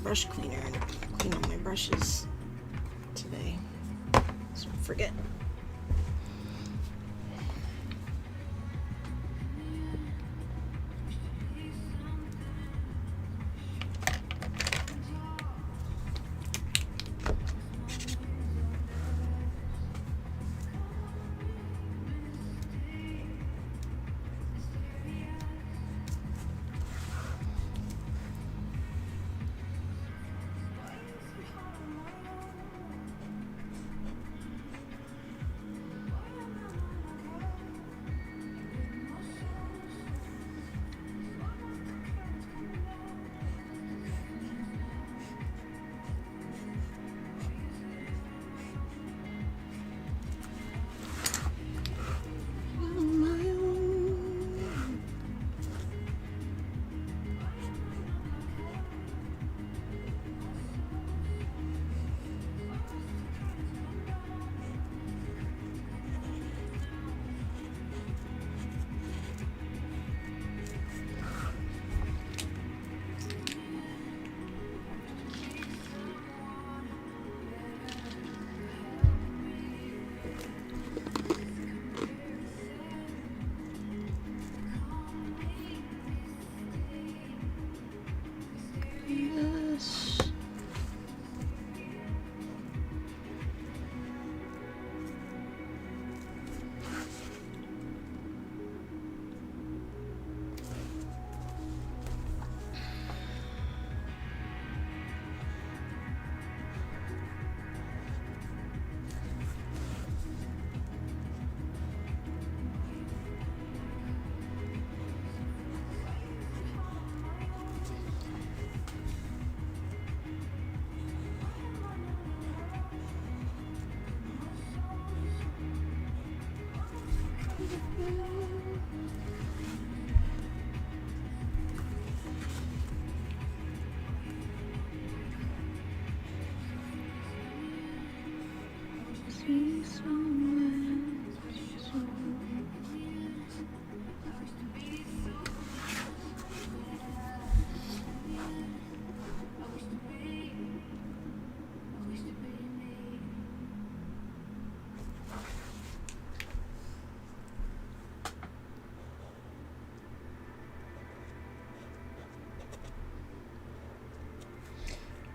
Brush cleaner and clean all my brushes today, so I forget.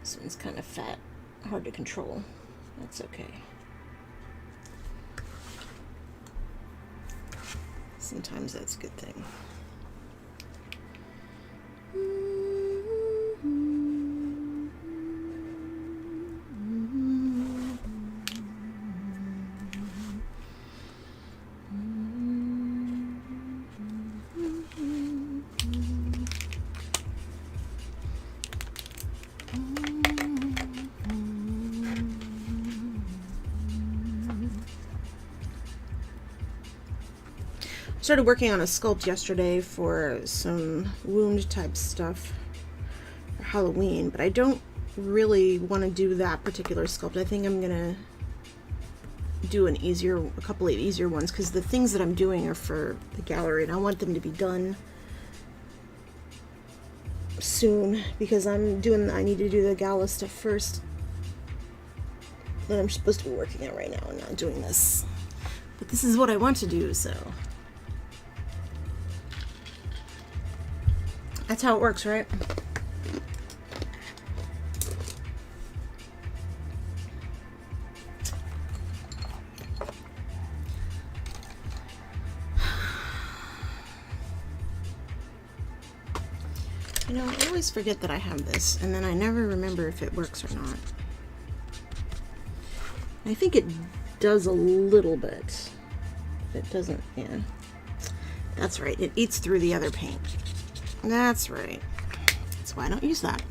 This one's kind of fat, hard to control. That's okay. Sometimes that's a good thing. Started working on a sculpt yesterday for some wound type stuff for Halloween, but I don't really want to do that particular sculpt. I think I'm gonna do a couple of easier ones, because the things that I'm doing are for the gallery and I want them to be done soon, because I need to do the gala stuff first that I'm supposed to be working on right now and not doing this. But this is what I want to do, so that's how it works, right? You know, I always forget that I have this, and then I never remember if it works or not. I think it does a little bit. It doesn't, yeah. That's right, it eats through the other paint. That's right. That's why I don't use that.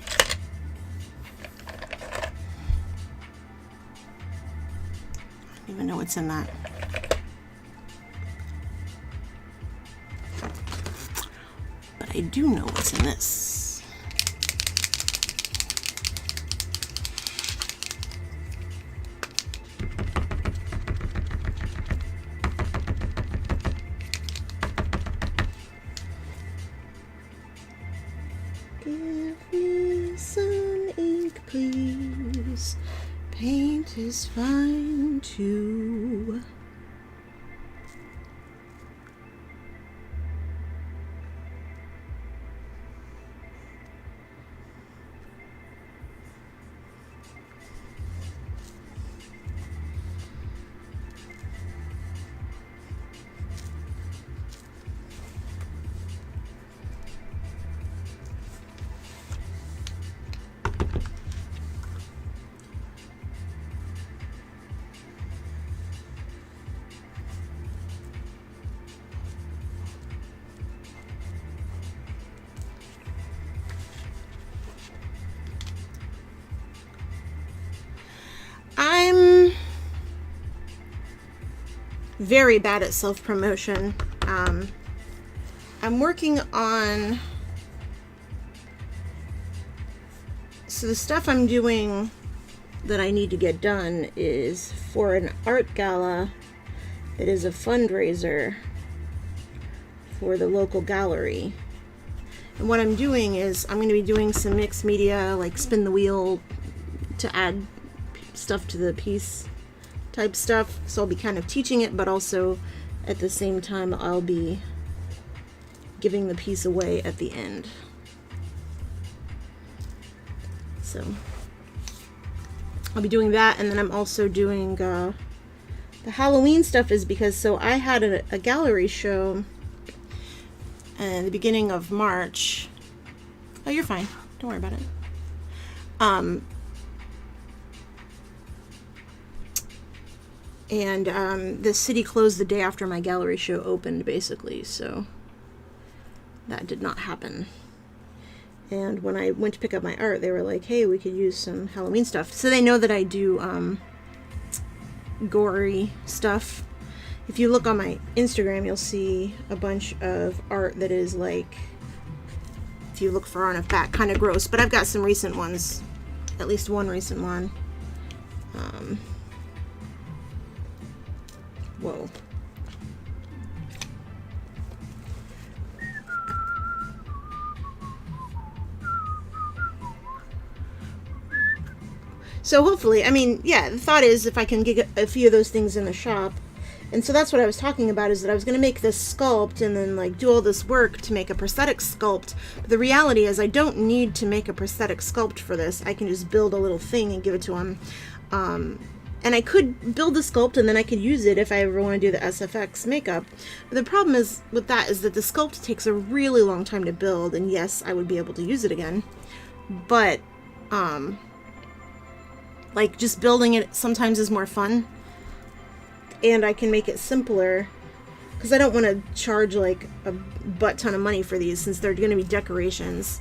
I don't even know what's in that. But I do know what's in this. Give me some ink, please. Paint is fine too. I'm very bad at self-promotion. I'm working on, so the stuff I'm doing that I need to get done is for an art gala that is a fundraiser for the local gallery. And what I'm doing is I'm going to be doing some mixed media, like spin the wheel to add stuff to the piece type stuff. So I'll be kind of teaching it, but also at the same time I'll be giving the piece away at the end. So I'll be doing that, and then I'm also doing the Halloween stuff is because, so I had a gallery show at the beginning of March. Oh, you're fine. Don't worry about it. And the city closed the day after my gallery show opened, basically, so that did not happen. And when I went to pick up my art, they were like, hey, we could use some Halloween stuff. So they know that I do gory stuff. If you look on my Instagram, you'll see a bunch of art that is like, if you look far enough back, kind of gross. But I've got some recent ones, at least one recent one. Whoa. So hopefully, I mean, yeah, the thought is if I can get a few of those things in the shop. And so that's what I was talking about, is that I was going to make this sculpt and then like do all this work to make a prosthetic sculpt. But the reality is I don't need to make a prosthetic sculpt for this. I can just build a little thing and give it to him. And I could build the sculpt and then I could use it if I ever want to do the SFX makeup. But the problem is with that is that the sculpt takes a really long time to build, and yes, I would be able to use it again. But like just building it sometimes is more fun. And I can make it simpler because I don't want to charge like a butt ton of money for these, since they're going to be decorations.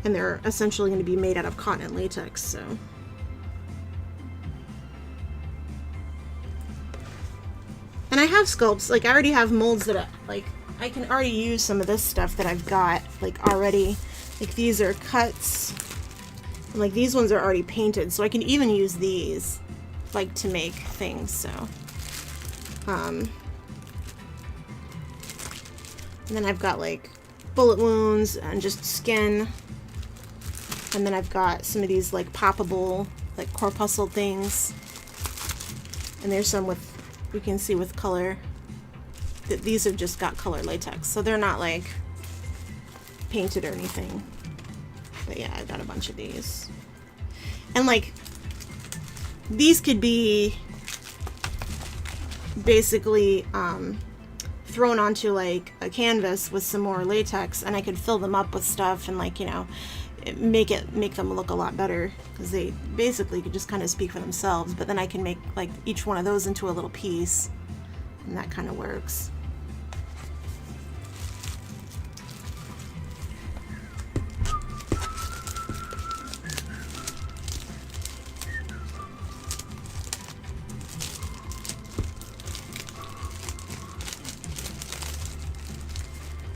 And they're essentially going to be made out of cotton and latex, so. And I have sculpts, like I already have molds that I can already use some of this stuff that I've got like already. Like these are cuts, and like these ones are already painted, so I can even use these like to make things. So and then I've got like bullet wounds and just skin, and then I've got some of these like poppable like corpuscle things, and there's some with, you can see with color, that these have just got color latex, so they're not like painted or anything. But yeah, I've got a bunch of these. And like these could be basically thrown onto like a canvas with some more latex, and I could fill them up with stuff and like, you know, make them look a lot better, because they basically could just kind of speak for themselves. But then I can make like each one of those into a little piece, and that kind of works.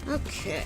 Okay.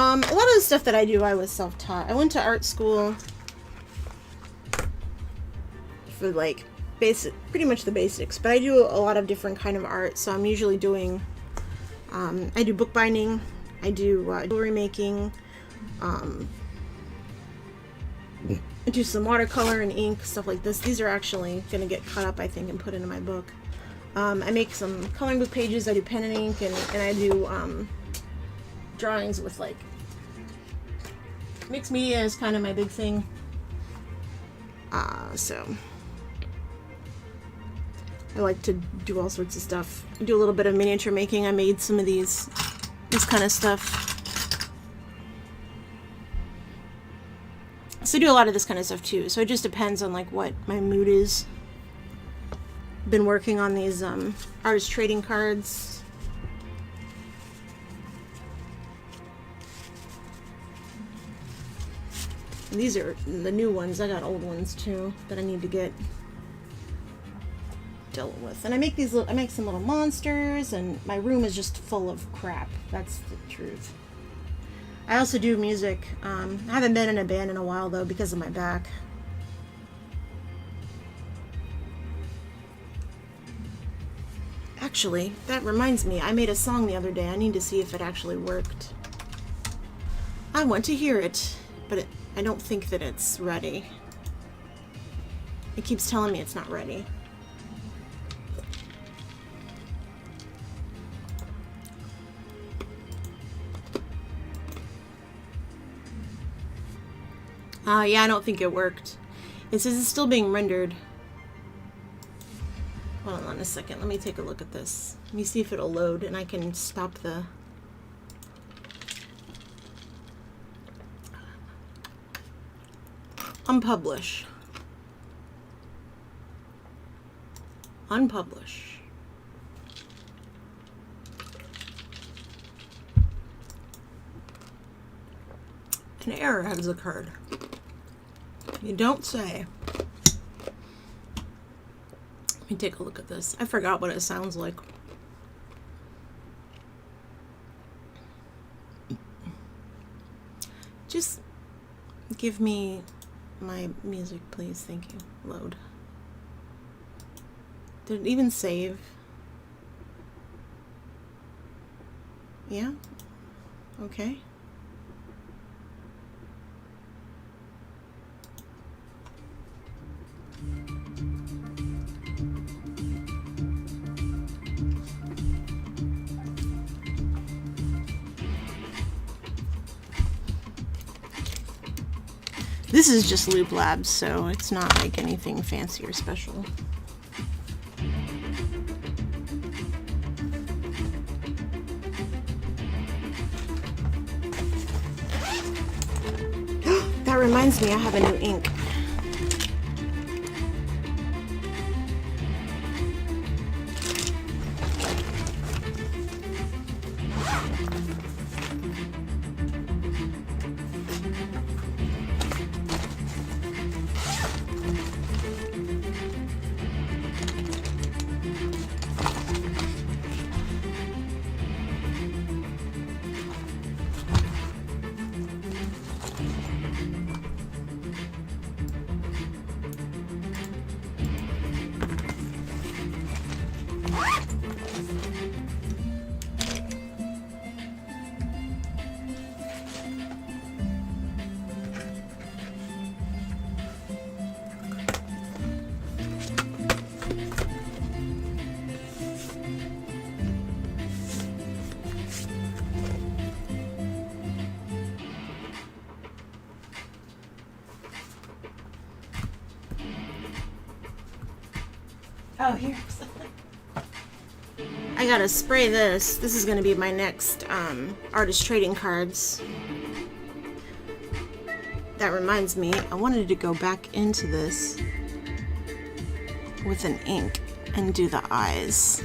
A lot of the stuff that I do, I was self-taught. I went to art school for like pretty much the basics, but I do a lot of different kind of art. So I'm usually doing, I do bookbinding, I do jewelry making, I do some watercolor and ink, stuff like this. These are actually going to get cut up, I think, and put into my book. I make some coloring book pages, I do pen and ink, and I do drawings with like, mixed media is kind of my big thing. So I like to do all sorts of stuff. I do a little bit of miniature making. I made some of this kind of stuff. So I do a lot of this kind of stuff too. So it just depends on like what my mood is. Been working on these artist trading cards. And these are the new ones. I got old ones too that I need to get dealt with. And I make these. I make some little monsters, and my room is just full of crap. That's the truth. I also do music. I haven't been in a band in a while though because of my back. Actually, that reminds me. I made a song the other day. I need to see if it actually worked. I want to hear it, but I don't think that it's ready. It keeps telling me it's not ready. Yeah, I don't think it worked. It says it's still being rendered. Hold on a second. Let me take a look at this. Let me see if it'll load and I can stop the... Unpublish. Unpublish. An error has occurred. You don't say. Let me take a look at this. I forgot what it sounds like. just give me my music, please? Thank you. Load. Did it even save? Yeah? Okay. This is just Loop Labs, so it's not like anything fancy or special. That reminds me, I have a new ink. Oh, here. I gotta spray this. This is gonna be my next artist trading cards. That reminds me, I wanted to go back into this with an ink and do the eyes.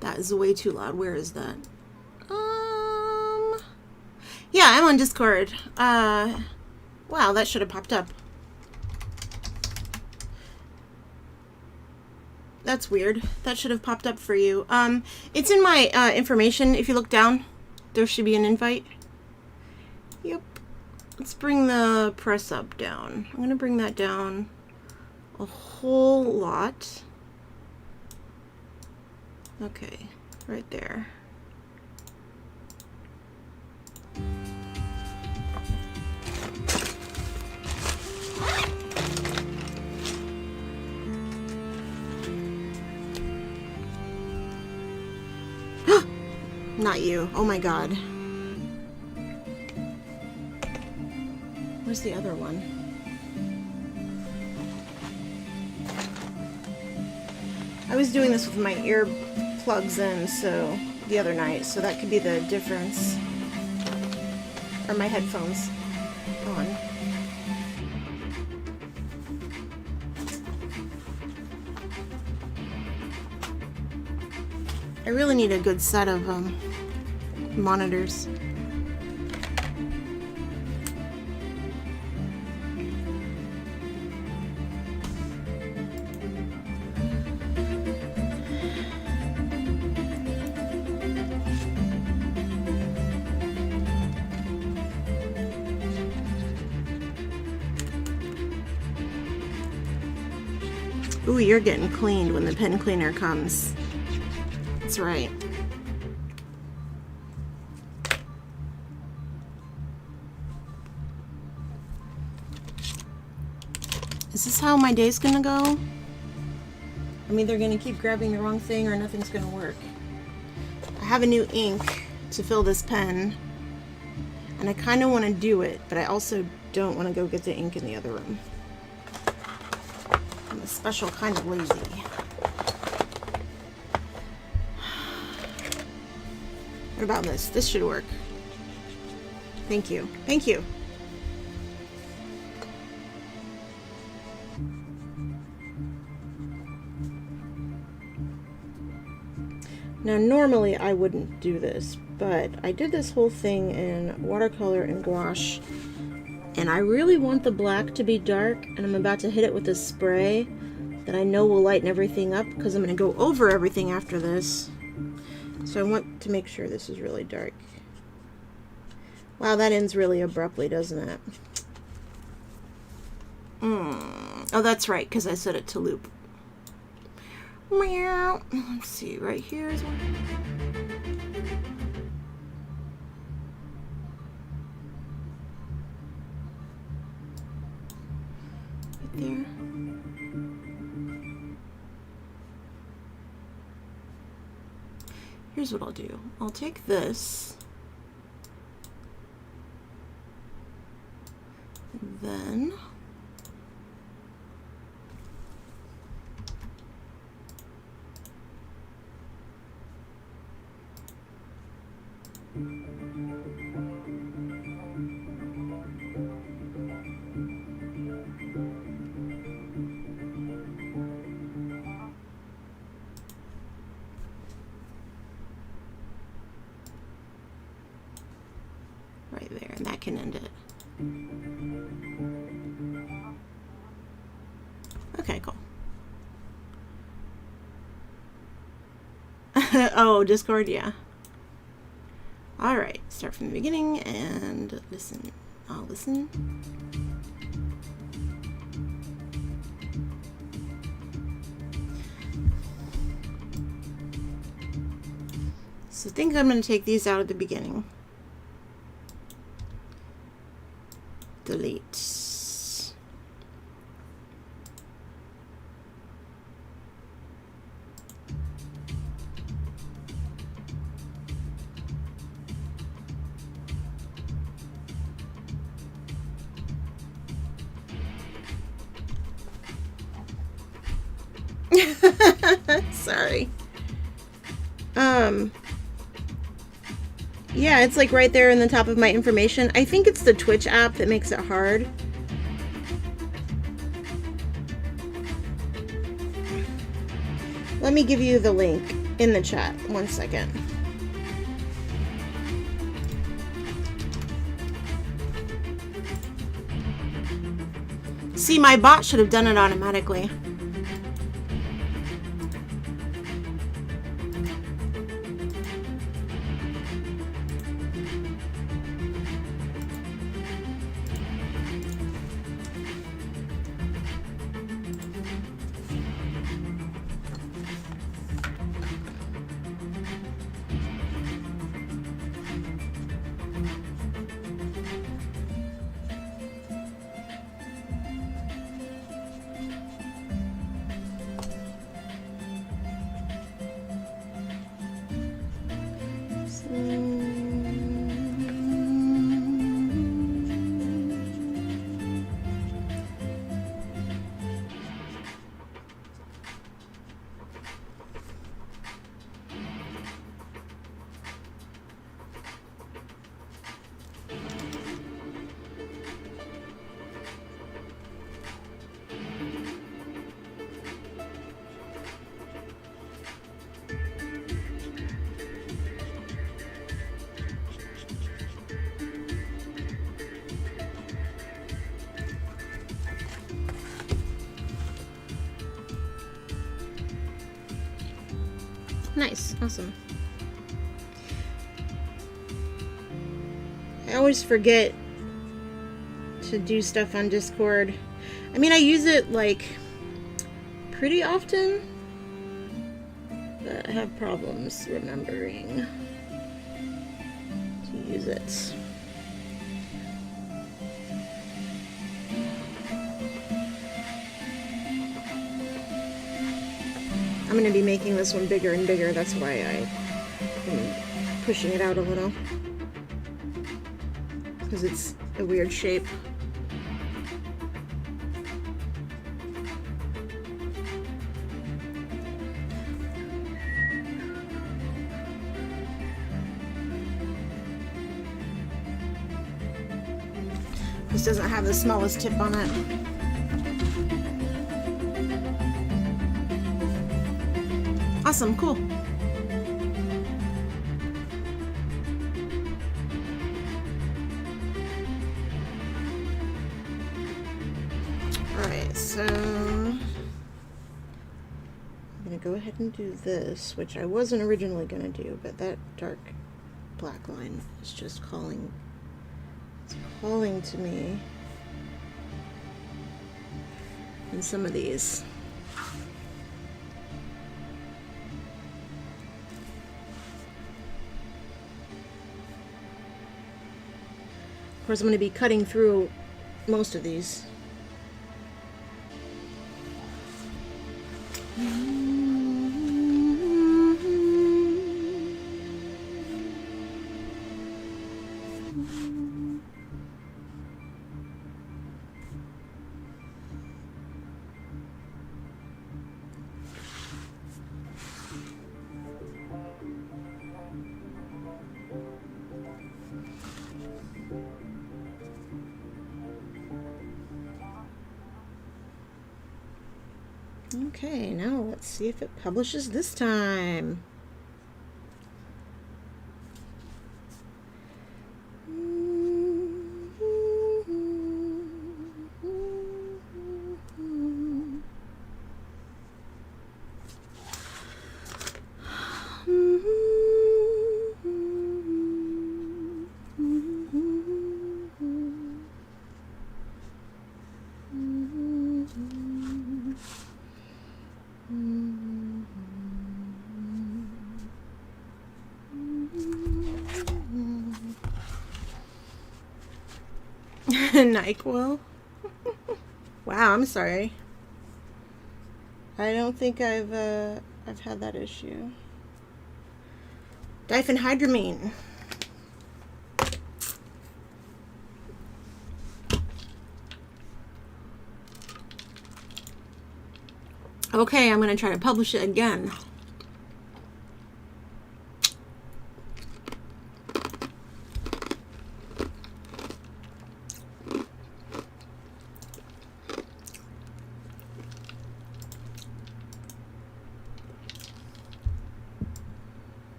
That is way too loud. Where is that? Yeah, I'm on Discord. Wow, that should have popped up. That's weird. That should have popped up for you. It's in my information. If you look down, there should be an invite. Yep. Let's bring the press up down. I'm gonna bring that down a whole lot. Okay, right there. Not you. Oh my god. Where's the other one? I was doing this with my ear plugs in, so the other night, so that could be the difference. Or my headphones on. I really need a good set of monitors. Ooh, you're getting cleaned when the pen cleaner comes. That's right. Is this how my day's gonna go? I'm either gonna keep grabbing the wrong thing or nothing's gonna work. I have a new ink to fill this pen, and I kind of want to do it, but I also don't want to go get the ink in the other room. a special kind of lazy. What about this? This should work. Thank you. Thank you. Now, normally I wouldn't do this, but I did this whole thing in watercolor and gouache, and I really want the black to be dark, and I'm about to hit it with a spray that I know will lighten everything up, because I'm going to go over everything after this. So I want to make sure this is really dark. Wow, that ends really abruptly, doesn't it? Oh, that's right, because I set it to loop. Let's see, right here is one. Right there. Here's what I'll do. I'll take this, and then right there, and that can end it. Okay, cool. Oh, Discord, yeah. All right, start from the beginning and listen. I'll listen. So I think I'm going to take these out at the beginning. Delete. Sorry. Yeah, it's like right there in the top of my information. I think it's the Twitch app that makes it hard. Let me give you the link in the chat. 1 second. See, my bot should have done it automatically. Nice, awesome. I always forget to do stuff on Discord. I mean, I use it like pretty often, but I have problems remembering to use it. I'm going to be making this one bigger and bigger, that's why I'm pushing it out a little, because it's a weird shape. This doesn't have the smallest tip on it. Awesome, cool. Alright, so I'm gonna go ahead and do this, which I wasn't originally gonna do, but that dark black line is just calling to me in some of these. Of course, I'm going to be cutting through most of these. Okay, now let's see if it publishes this time. NyQuil? Wow, I'm sorry. I don't think I've had that issue. Diphenhydramine. Okay, I'm gonna try to publish it again.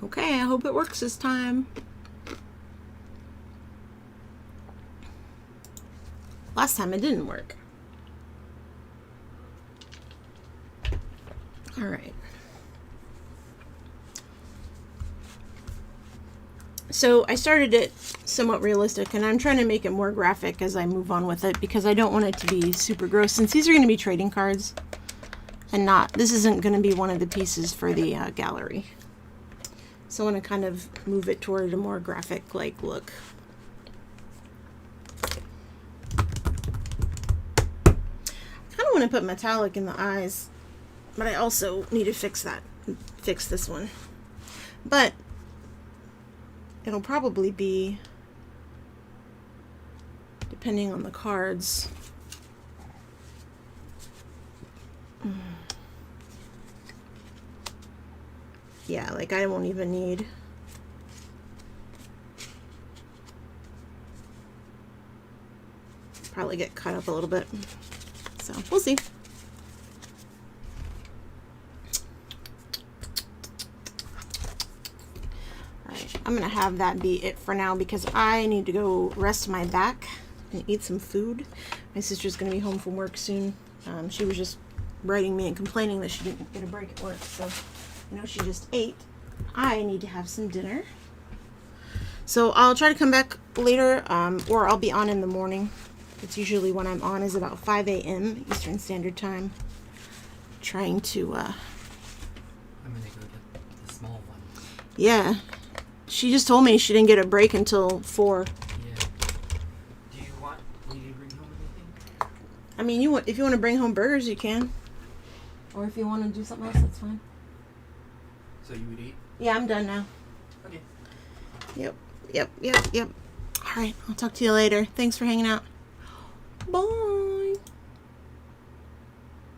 Okay, I hope it works this time. Last time it didn't work. All right. So I started it somewhat realistic, and I'm trying to make it more graphic as I move on with it because I don't want it to be super gross, since these are going to be trading cards and this isn't going to be one of the pieces for the gallery. So I want to kind of move it toward a more graphic like look. I kind of want to put metallic in the eyes, but I also need to fix this one. But it'll probably be, depending on the cards. Yeah, like I won't even need. Probably get cut up a little bit. So we'll see. Alright, I'm gonna have that be it for now because I need to go rest my back and eat some food. My sister's gonna be home from work soon. She was just writing me and complaining that she didn't get a break at work, so I know she just ate. I need to have some dinner. So I'll try to come back later, or I'll be on in the morning. It's usually when I'm on is about 5 a.m. Eastern Standard Time. Trying to, I'm gonna go get the small one. Yeah. She just told me she didn't get a break until 4. Yeah. Do you want me to bring home anything? I mean, if you want to bring home burgers, you can. Or if you want to do something else, that's fine. So you would eat? Yeah, I'm done now. Okay. Yep. All right, I'll talk to you later. Thanks for hanging out. Bye.